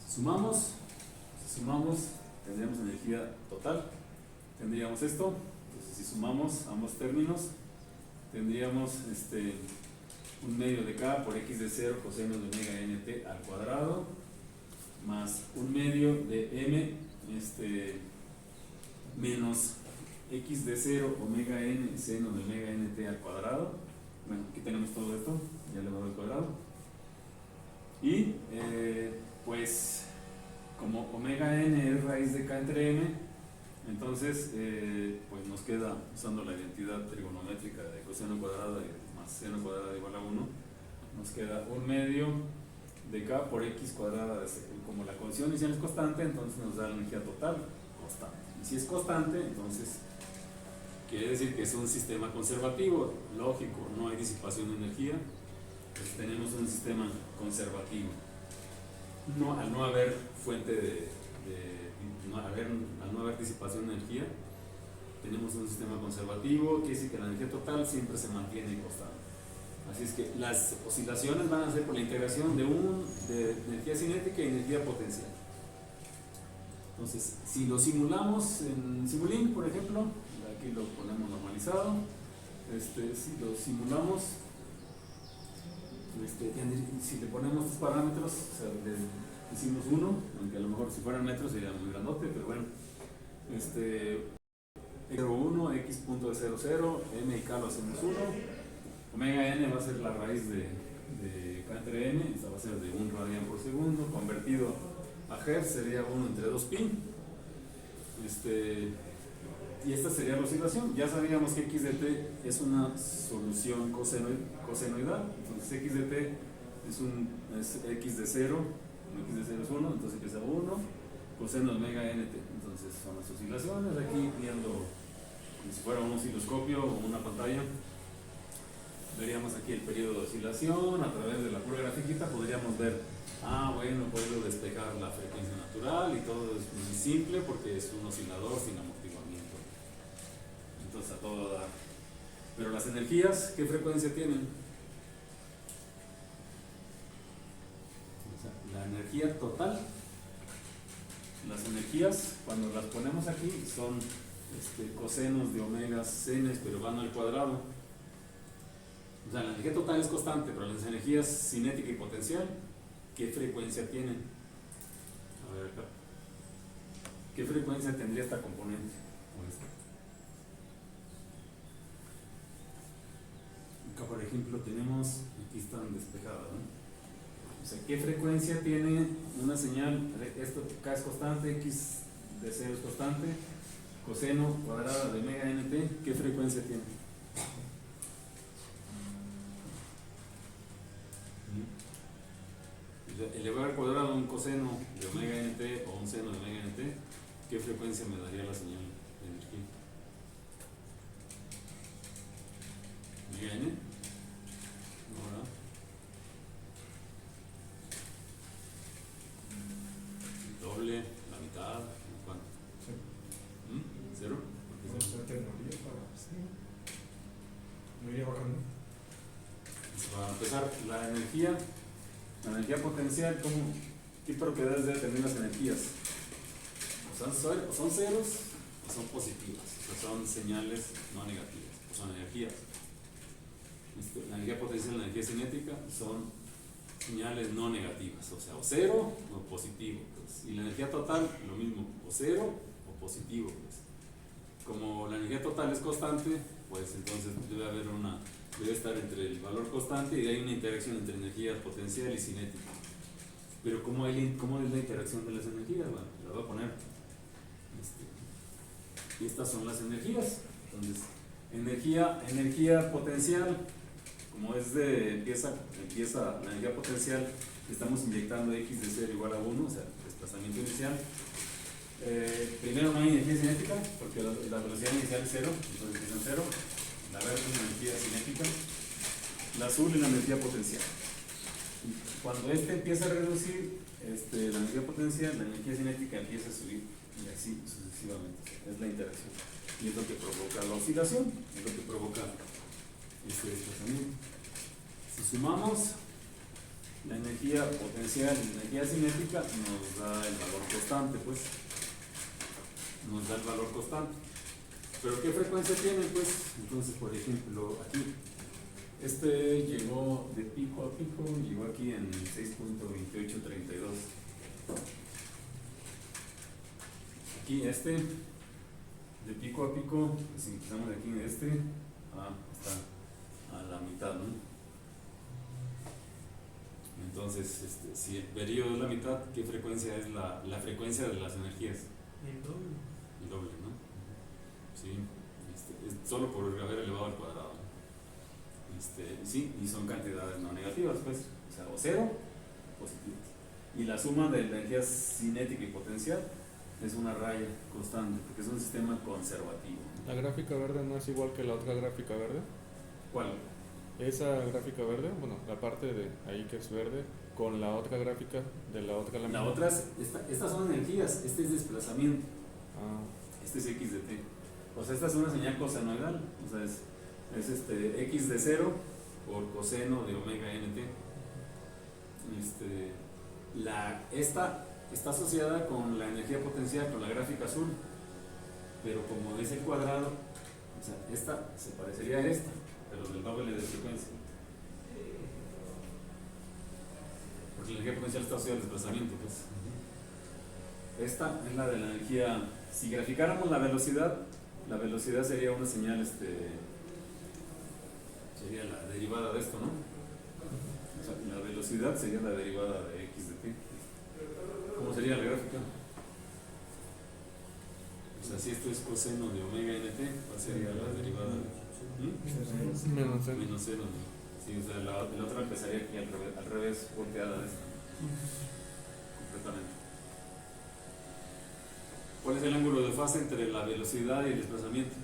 Si sumamos, tendríamos energía total, tendríamos esto. Entonces si sumamos ambos términos, tendríamos 1 medio de k por x de 0 coseno de omega nt al cuadrado más 1 medio de m menos x de 0 omega n seno de omega nt al cuadrado. Bueno, aquí tenemos todo esto ya elevado al cuadrado. Y pues como omega n es raíz de k entre m, entonces pues nos queda, usando la identidad trigonométrica de coseno cuadrado más seno cuadrado igual a 1, nos queda 1 medio de k por x cuadrada de 0. Como la condición inicial es constante, entonces nos da la energía total constante. Y si es constante, entonces quiere decir que es un sistema conservativo, lógico, no hay disipación de energía, pues tenemos un sistema conservativo. Al no haber fuente al no haber disipación de energía, tenemos un sistema conservativo, quiere decir que la energía total siempre se mantiene constante. Así es que las oscilaciones van a ser por la integración de energía cinética y energía potencial. Entonces, si lo simulamos en Simulink, por ejemplo, aquí lo ponemos normalizado, si lo simulamos, si le ponemos estos parámetros, o sea, hicimos 1, aunque a lo mejor si fueran metros sería muy grandote, pero bueno, 0,1, x punto de 0, 0, m y k lo hacemos 1, omega n va a ser la raíz de k entre n, esta va a ser de 1 radian por segundo, convertido a Hertz sería 1 entre 2pi, y esta sería la oscilación. Ya sabíamos que x de t es una solución cosenoidal, entonces x de t es x de 0, x de 0 es 1, entonces empieza 1, coseno de omega nt, entonces son las oscilaciones. Aquí viendo como si fuera un osciloscopio o una pantalla, veríamos aquí el periodo de oscilación. A través de la pura grafiquita podríamos ver, bueno, puedo despejar la frecuencia natural y todo es muy simple porque es un oscilador sin amortiguamiento, entonces a todo dar. Pero las energías, ¿qué frecuencia tienen? O sea, la energía total, las energías cuando las ponemos aquí son cosenos de omega senes, pero van al cuadrado. O sea, la energía total es constante, pero las energías cinética y potencial, ¿qué frecuencia tienen? A ver acá. ¿Qué frecuencia tendría esta componente? O esta. Acá, por ejemplo, tenemos, aquí están despejadas, ¿no? O sea, ¿qué frecuencia tiene una señal? Esto K es constante, X de 0 es constante, coseno cuadrada de omega nt, ¿qué frecuencia tiene? Elevar al cuadrado un coseno de omega nt o un seno de omega nt, ¿qué frecuencia me daría la señal de energía? ¿Omega n? ¿No, verdad? Doble, la mitad, ¿cuánto? ¿Cero? Vamos a hacer teoría para no iría bajando. Para empezar, la energía potencial, ¿qué propiedades deben tener las energías? O son ceros o son positivas, o sea, son señales no negativas, o son energías. La energía potencial y la energía cinética son señales no negativas, o sea, o cero o positivo. Pues. Y la energía total, lo mismo, o cero o positivo. Pues. Como la energía total es constante, pues entonces debe estar entre el valor constante y hay una interacción entre energía potencial y cinética. Pero ¿cómo es la interacción de las energías? Bueno, la voy a poner. Y estas son las energías. Entonces, energía potencial, como es de empieza la energía potencial, estamos inyectando x de 0 igual a 1, o sea, desplazamiento inicial. Primero no hay energía cinética, porque la velocidad inicial es 0, entonces es 0. La verde es la energía cinética, la azul es la energía potencial. Cuando este empieza a reducir la energía potencial, la energía cinética empieza a subir y así sucesivamente. Es la interacción. Y es lo que provoca la oscilación, es lo que provoca este desplazamiento. Si sumamos la energía potencial y la energía cinética, nos da el valor constante, pues. Nos da el valor constante. ¿Pero qué frecuencia tiene? Pues, entonces, por ejemplo, aquí, llegó de pico a pico, llegó aquí en 6.2832. Aquí de pico a pico, si empezamos de aquí en está a la mitad, ¿no? Entonces, si el periodo es la mitad, ¿qué frecuencia es la frecuencia de las energías? El doble. El doble, ¿no? Sí, es solo por haber elevado al cuadrado. Sí, y son cantidades no negativas, pues, o sea, o cero o positivas. Y la suma de la energía cinética y potencial es una raya constante, porque es un sistema conservativo. ¿La gráfica verde no es igual que la otra gráfica verde? ¿Cuál? Esa gráfica verde, bueno, la parte de ahí que es verde, con la otra gráfica de la otra lámina. La otra estas son energías, este es desplazamiento, Ah, este es x de t. O sea, esta es una señal cosenoidal, o sea, es x de 0 por coseno de omega nt. Esta está asociada con la energía potencial, con la gráfica azul, pero como es el cuadrado, o sea, esta se parecería a esta, pero del doble de frecuencia. Porque la energía potencial está asociada al desplazamiento, pues. Esta es la de la energía. Si graficáramos la velocidad sería una señal, sería la derivada de esto, ¿no? O sea, la velocidad sería la derivada de x de t. ¿Cómo sería la gráfica? O sea, si esto es coseno de omega nt, ¿cuál sería la derivada de menos cero. menos 0? Sí, o sea, la otra empezaría aquí al revés, volteada de esta. Completamente. ¿Cuál es el ángulo de fase entre la velocidad y el desplazamiento?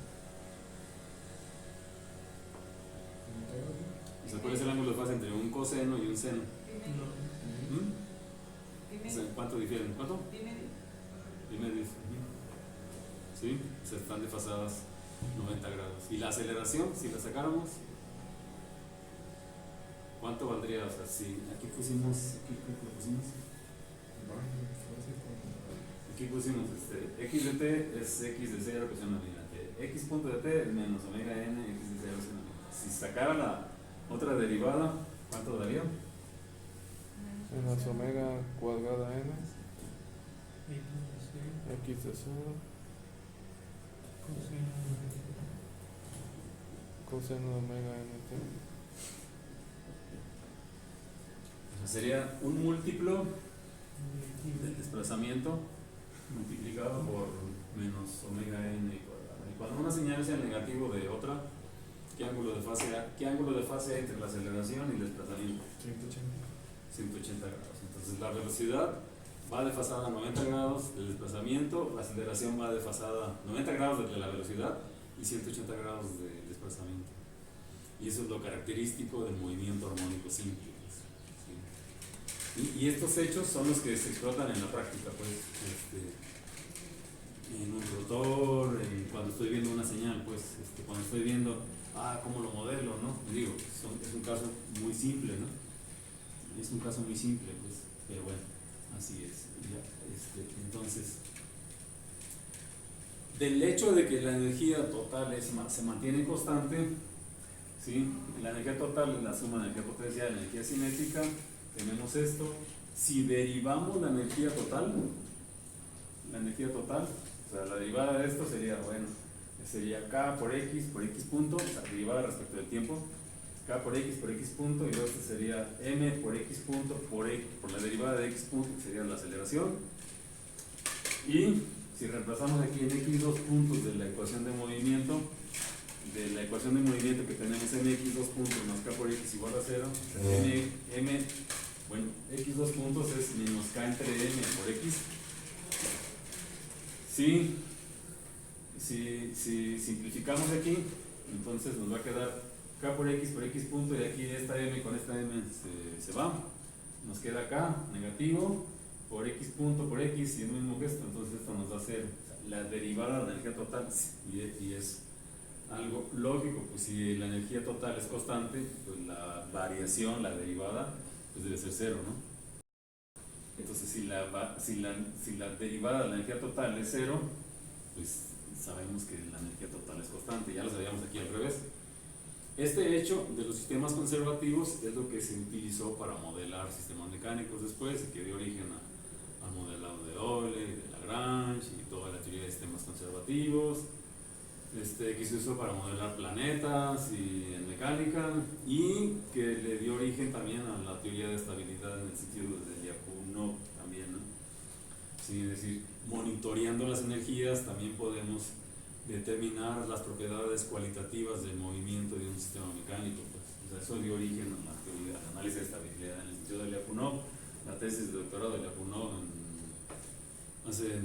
O sea, ¿cuál es el ángulo de fase entre un coseno y un seno? O sea, ¿cuánto difieren? ¿Cuánto? Pi medio. ¿Sí? O sea, están desfasadas 90 grados. ¿Y la aceleración, si la sacáramos? ¿Cuánto valdría? O sea, si aquí pusimos, aquí pusimos x de t es x de 0 coseno omega t, x punto de t es menos omega n, x de 0 coseno omega. Si sacara la otra derivada, ¿cuánto daría? Menos omega cuadrada n, x de 0, coseno de omega nt. O sea, sería un múltiplo del desplazamiento multiplicado por menos omega n cuadrado. Y cuando una señal sea negativo de otra, ¿qué ángulo de fase hay entre la aceleración y el desplazamiento? 180 grados. Entonces la velocidad va desfasada a 90 grados del desplazamiento, la aceleración va desfasada 90 grados de la velocidad y 180 grados de desplazamiento. Y eso es lo característico del movimiento armónico simple. ¿Sí? Y estos hechos son los que se explotan en la práctica, pues, en un rotor, cuando estoy viendo una señal, pues, cuando estoy viendo, cómo lo modelo, ¿no? Digo, es un caso muy simple, ¿no? Es un caso muy simple, pues, pero bueno, así es. Ya, entonces, del hecho de que la energía total se mantiene constante, ¿sí? La energía total es la suma de energía potencial y energía cinética. Tenemos esto. Si derivamos la energía total, o sea, la derivada de esto sería, sería k por x punto, o sea, derivada respecto del tiempo, k por x punto, y luego este sería m por x punto por la derivada de x punto, que sería la aceleración. Y si reemplazamos aquí en x dos puntos de la ecuación de movimiento, de la ecuación de movimiento que tenemos mx 2 puntos más k por x igual a 0, bueno, x 2 puntos es menos k entre m por x. Si simplificamos aquí, entonces nos va a quedar k por x punto, y aquí esta m con esta m se va. Nos queda k negativo por x punto por x y el mismo gesto, entonces esto nos va a ser la derivada de la energía total, y es algo lógico, pues si la energía total es constante, pues la variación, la derivada, pues debe ser cero, ¿no? Entonces si la derivada de la energía total es cero, pues sabemos que la energía total es constante, ya lo sabíamos aquí al revés. Este hecho de los sistemas conservativos es lo que se utilizó para modelar sistemas mecánicos después, y que dio origen al modelado de Euler, de Lagrange y toda la teoría de sistemas conservativos, que se usó para modelar planetas y en mecánica, y que le dio origen también a la teoría de estabilidad en el sentido de Lyapunov también, ¿no? Sí, es decir, monitoreando las energías también podemos determinar las propiedades cualitativas del movimiento de un sistema mecánico, pues. O sea, eso dio origen a la teoría del análisis de estabilidad en el sentido de Lyapunov. La tesis de doctorado de Lyapunov hace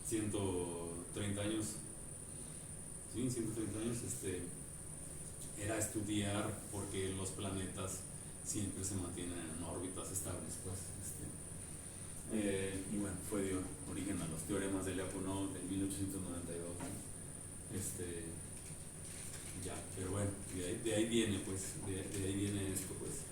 130 años, sí, 130 años, era estudiar por qué los planetas siempre se mantienen en órbitas estables, pues. Y bueno, dio origen a los teoremas de Lyapunov de 1892, ¿no? Pero bueno, de ahí viene, pues, de ahí viene esto, pues.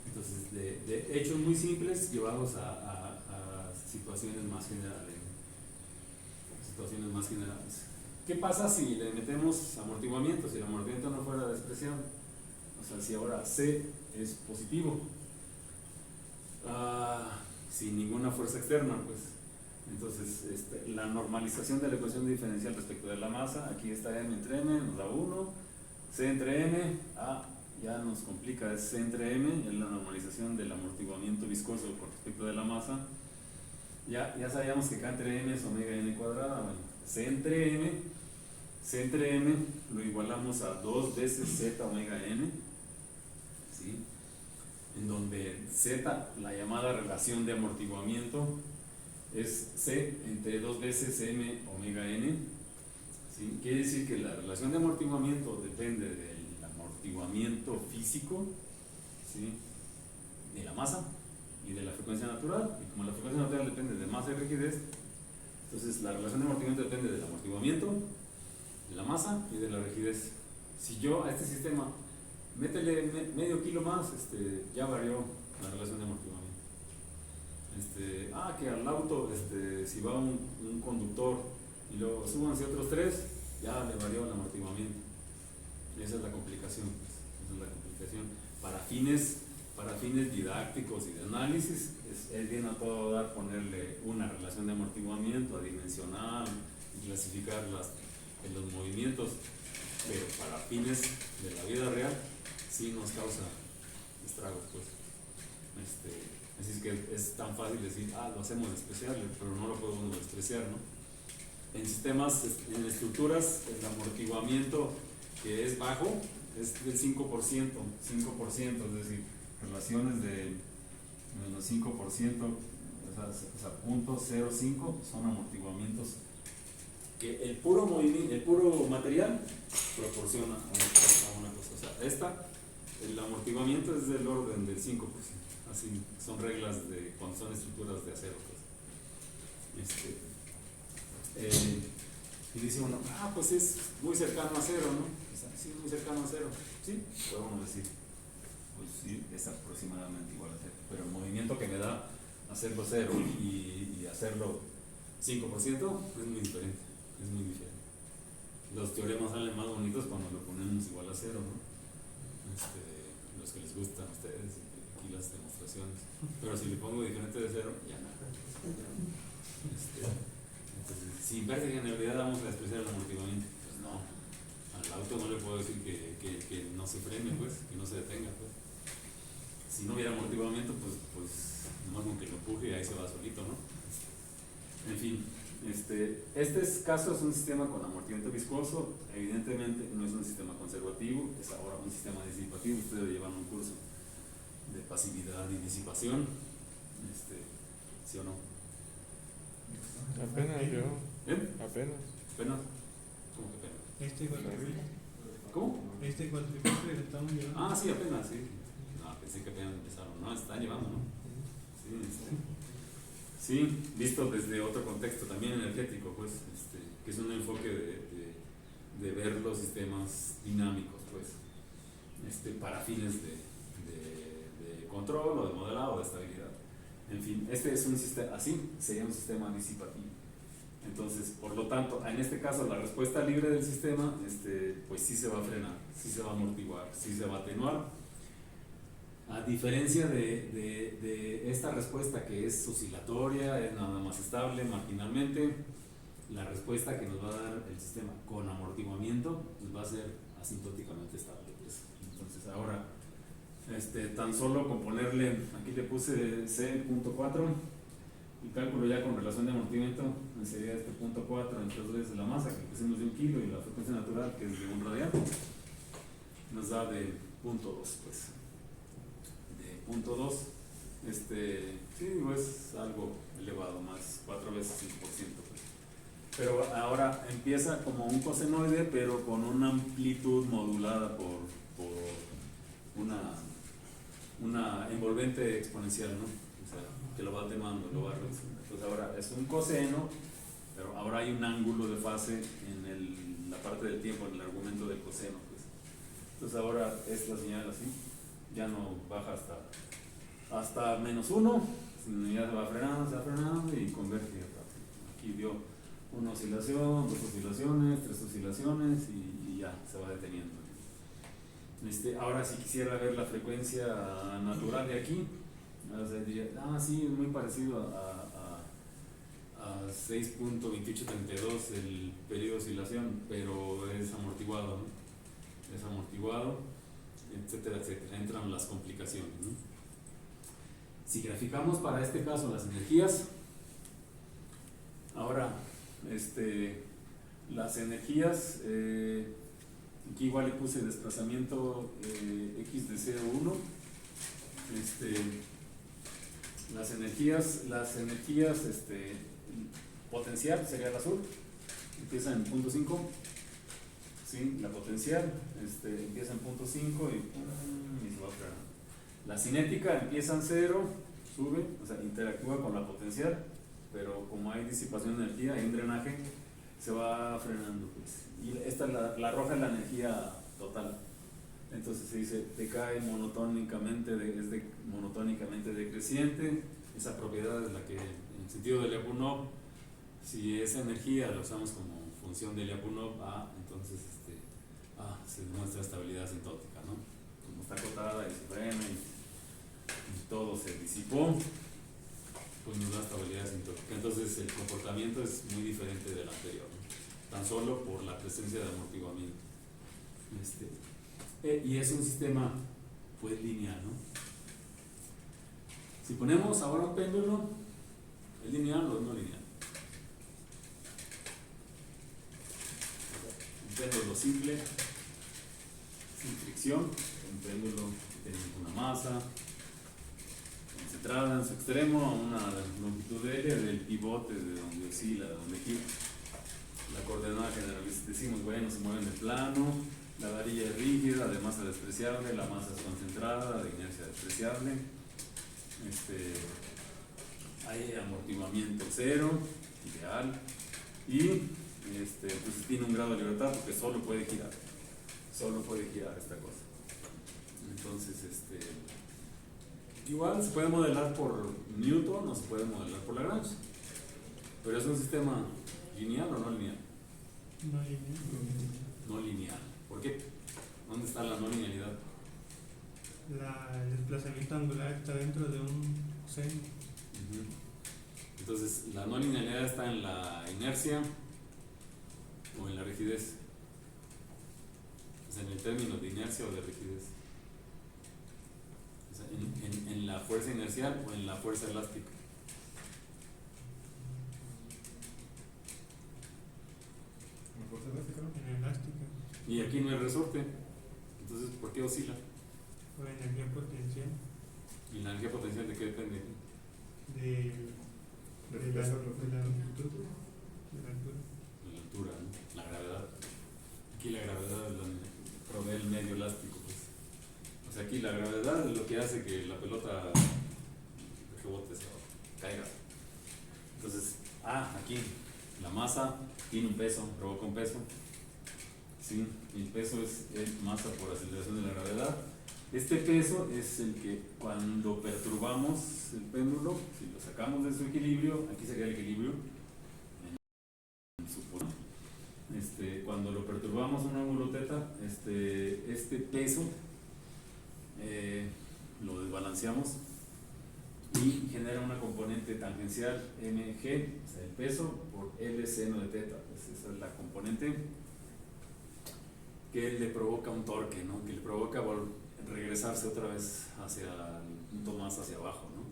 Entonces, de hechos muy simples llevados a situaciones más generales, ¿no? Situaciones más generales. ¿Qué pasa si le metemos amortiguamiento? Si el amortiguamiento no fuera despreciable, o sea, si ahora C es positivo, sin ninguna fuerza externa, pues. Entonces, la normalización de la ecuación diferencial respecto de la masa, aquí está m entre m, nos da 1, c entre m, ya nos complica, es c entre m, es la normalización del amortiguamiento viscoso con respecto de la masa. Ya sabíamos que k entre m es omega n cuadrada, bueno, c entre m lo igualamos a 2 veces z omega n, ¿sí? En donde z, la llamada relación de amortiguamiento, es C entre 2 veces M omega N, ¿sí? Quiere decir que la relación de amortiguamiento depende del amortiguamiento físico, ¿sí? De la masa y de la frecuencia natural, y como la frecuencia natural depende de masa y rigidez, entonces la relación de amortiguamiento depende del amortiguamiento, de la masa y de la rigidez. Si yo a este sistema métele medio kilo más, ya varió la relación de amortiguamiento. Que al auto, si va un conductor y luego súbanse otros 3, ya le varió el amortiguamiento. Esa es la complicación, pues. Esa es la complicación. Para fines didácticos y de análisis, es bien a todo dar ponerle una relación de amortiguamiento adimensional y clasificar los movimientos, pero para fines de la vida real sí nos causa estragos, pues. Así es que es tan fácil decir, lo hacemos despreciable, pero no lo podemos despreciar, ¿no? En sistemas, en estructuras, el amortiguamiento que es bajo es del 5%, es decir, relaciones de menos 5%, o sea, 0.05 son amortiguamientos que el puro movimiento, el puro material proporciona a una cosa. O sea, el amortiguamiento es del orden del 5%. Así son reglas de cuando son estructuras de acero, pues. Y dice uno, pues es muy cercano a cero, ¿no? O sea, sí, muy cercano a cero. Sí, podemos decir, pues sí, es aproximadamente igual a cero. Pero el movimiento que me da hacerlo cero y hacerlo 5% es muy diferente. Es muy diferente. Los teoremas salen más bonitos cuando lo ponemos igual a cero, ¿no? Los que les gustan a ustedes. Las demostraciones, pero si le pongo diferente de cero, ya nada. Entonces, sin ver que en realidad vamos a despreciar el amortiguamiento, pues no, al auto no le puedo decir que no se frene, pues, que no se detenga, pues. Si no hubiera amortiguamiento, pues nomás con que lo empuje y ahí se va solito, ¿no? En fin, Caso es un sistema con amortiguamiento viscoso, evidentemente no es un sistema conservativo, es ahora un sistema disipativo. Ustedes llevan un curso de pasividad y disipación, ¿sí o no? Apenas yo. ¿Eh? Apenas. ¿Apenas? ¿Cómo que apenas? Este cuatriple. ¿Cómo? Este cuatriple que estamos llevando. Ah, sí, apenas, sí. No, pensé que apenas empezaron. No, están llevando, ¿no? Sí, visto desde otro contexto también energético, pues, que es un enfoque de ver los sistemas dinámicos, pues, para fines de control o de modelado o de estabilidad. En fin, es un sistema, así sería un sistema disipativo. Entonces, por lo tanto, en este caso, la respuesta libre del sistema, pues sí se va a frenar, sí se va a amortiguar, sí se va a atenuar. A diferencia de esta respuesta que es oscilatoria, es nada más estable marginalmente, la respuesta que nos va a dar el sistema con amortiguamiento pues va a ser asintóticamente estable. Pues. Entonces, ahora, tan solo con ponerle, aquí le puse C.4, y cálculo ya con relación de amortiguamiento, sería punto 4 entre 2 veces la masa que pusimos de 1 kilo y la frecuencia natural que es de 1 radian, nos da de punto 2, pues. De punto 2, sí, es algo elevado, más 4 veces 5%, pues. Pero ahora empieza como un cosenoide, pero con una amplitud modulada por una envolvente exponencial, ¿no? O sea, que lo va atenuando, lo va reduciendo. Entonces ahora es un coseno, pero ahora hay un ángulo de fase en la parte del tiempo, en el argumento del coseno, pues. Entonces ahora es la señal así, ya no baja hasta -1, sino ya se va frenando y converge. Aquí dio una oscilación, 2 oscilaciones, 3 oscilaciones y ya se va deteniendo. Ahora si quisiera ver la frecuencia natural de aquí, o sea, diría, sí, es muy parecido a 6.2832 el periodo de oscilación, pero es amortiguado, ¿no? Es amortiguado, etcétera, etcétera. Entran las complicaciones, ¿no? Si graficamos para este caso las energías, ahora, las energías, aquí igual le puse desplazamiento x de 0,1. Las energías, potencial sería el azul, empieza en punto 5, ¿sí? La potencial empieza en punto 5 y se va frenando. La cinética empieza en 0, sube, o sea, interactúa con la potencial, pero como hay disipación de energía, hay un drenaje, se va frenando, pues. Y esta, la roja es la energía total. Entonces se dice, decae monotónicamente, monotónicamente decreciente. Esa propiedad es la que, en el sentido de Lyapunov, si esa energía la usamos como función de Lyapunov, entonces se demuestra estabilidad asintótica, ¿no? Como está acotada y se frena y todo se disipó, pues nos da estabilidad asintótica. Entonces el comportamiento es muy diferente del anterior, ¿no? Tan solo por la presencia de amortiguamiento. Y es un sistema pues lineal, ¿no? Si ponemos ahora un péndulo, ¿es lineal o no lineal? Un péndulo simple, sin fricción, un péndulo que tiene una masa concentrada en su extremo a una longitud L del pivote de donde oscila, de donde gira. La coordenada general, decimos, bueno, se mueve en el plano, la varilla es rígida, de masa despreciable, la masa es concentrada, de inercia despreciable. Hay amortiguamiento 0, ideal, y pues tiene un grado de libertad porque solo puede girar esta cosa. Entonces, igual se puede modelar por Newton o se puede modelar por Lagrange, pero es un sistema lineal o no lineal. No lineal. No lineal. ¿Por qué? ¿Dónde está la no linealidad? El desplazamiento angular está dentro de un seno. Entonces, la no linealidad está en la inercia o en la rigidez. O sea, en el término de inercia o de rigidez. O sea, en la fuerza inercial o en la fuerza elástica. Y aquí no hay resorte. Entonces, ¿por qué oscila? Por energía potencial ¿Y la energía potencial de qué depende? de, Del de, la, peso, de la longitud, de la altura. La altura, ¿no? La gravedad. Aquí la gravedad provee el medio elástico, pues. O sea, aquí la gravedad es lo que hace que la pelota rebote, caiga. Entonces, aquí la masa tiene un peso, provoca un peso. ¿Sí? El peso es masa por aceleración de la gravedad. Este peso es el que cuando perturbamos el péndulo, si lo sacamos de su equilibrio, aquí sería el equilibrio, en su posición. Cuando lo perturbamos un ángulo teta, este peso lo desbalanceamos y genera una componente tangencial mg, o sea, el peso por L seno de teta. Pues esa es la componente que le provoca un torque, ¿no? Que le provoca regresarse otra vez hacia el punto más hacia abajo, ¿no?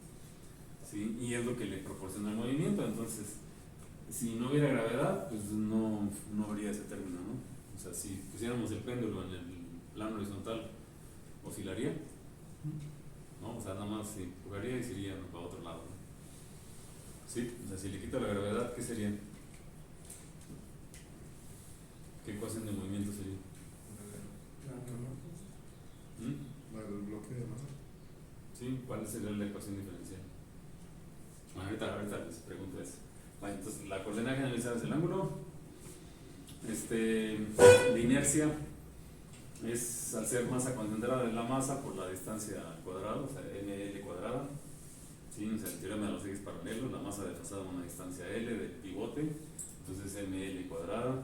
¿Sí? Y es lo que le proporciona el movimiento. Entonces, si no hubiera gravedad, pues no habría ese término, ¿no? O sea, si pusiéramos el péndulo en el plano horizontal, oscilaría, ¿no? O sea, nada más se empujaría y se iría para otro lado, ¿no? ¿Sí? O sea, si le quito la gravedad, ¿qué sería? ¿Qué ecuación de movimiento sería? La del bloque de masa. ¿Sí? ¿Cuál sería la ecuación diferencial? Bueno, ahorita les pregunto eso. Bueno, entonces la coordenada generalizada es el ángulo. De inercia es al ser masa concentrada de la masa por la distancia al cuadrado, o sea, ml cuadrada. ¿Sí? O sea, el teorema de los ejes paralelos, la masa desfasada a una distancia L del pivote, entonces ml cuadrada.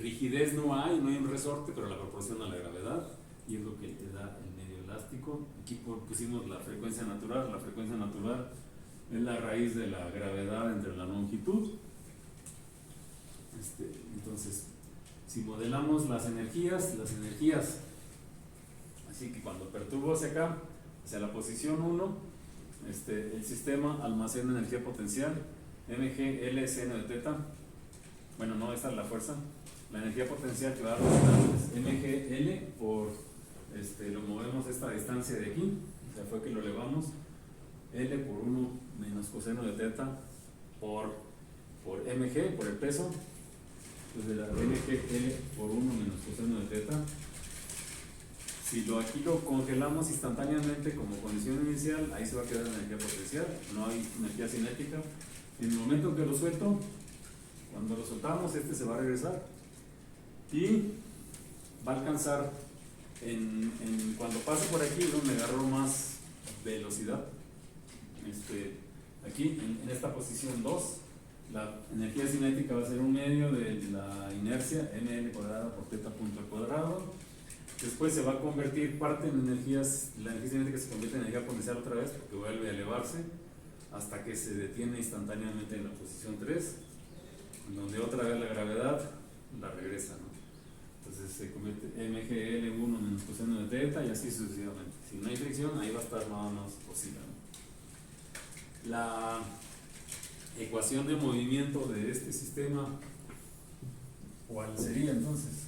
Rigidez no hay un resorte, pero la proporciona la gravedad y es lo que te da el medio elástico. Aquí pusimos la frecuencia natural. La frecuencia natural es la raíz de la gravedad entre la longitud. Entonces, si modelamos las energías, así que cuando perturbo hacia acá, hacia la posición 1, el sistema almacena energía potencial mg L seno de teta. Bueno, no, esa es la fuerza. La energía potencial que va a dar es mgl por, lo movemos esta distancia de aquí, o sea, fue que lo elevamos, L por 1 menos coseno de teta por mg, por el peso. Entonces la mgl por 1 menos coseno de teta. Si aquí lo congelamos instantáneamente como condición inicial, ahí se va a quedar la energía potencial, no hay energía cinética. En el momento en que lo suelto, cuando lo soltamos, se va a regresar y va a alcanzar cuando pase por aquí, me agarró más velocidad. Aquí en esta posición 2, la energía cinética va a ser un medio de la inercia ml cuadrada por teta punto al cuadrado. Después se va a convertir parte en energías, la energía cinética se convierte en energía potencial otra vez porque vuelve a elevarse hasta que se detiene instantáneamente en la posición 3, donde otra vez la gravedad la regresa, ¿no? Entonces se convierte mgl1 menos coseno de teta y así sucesivamente. Si no hay fricción, ahí va a estar nada más oscilando. La ecuación de movimiento de este sistema, ¿cuál sería entonces?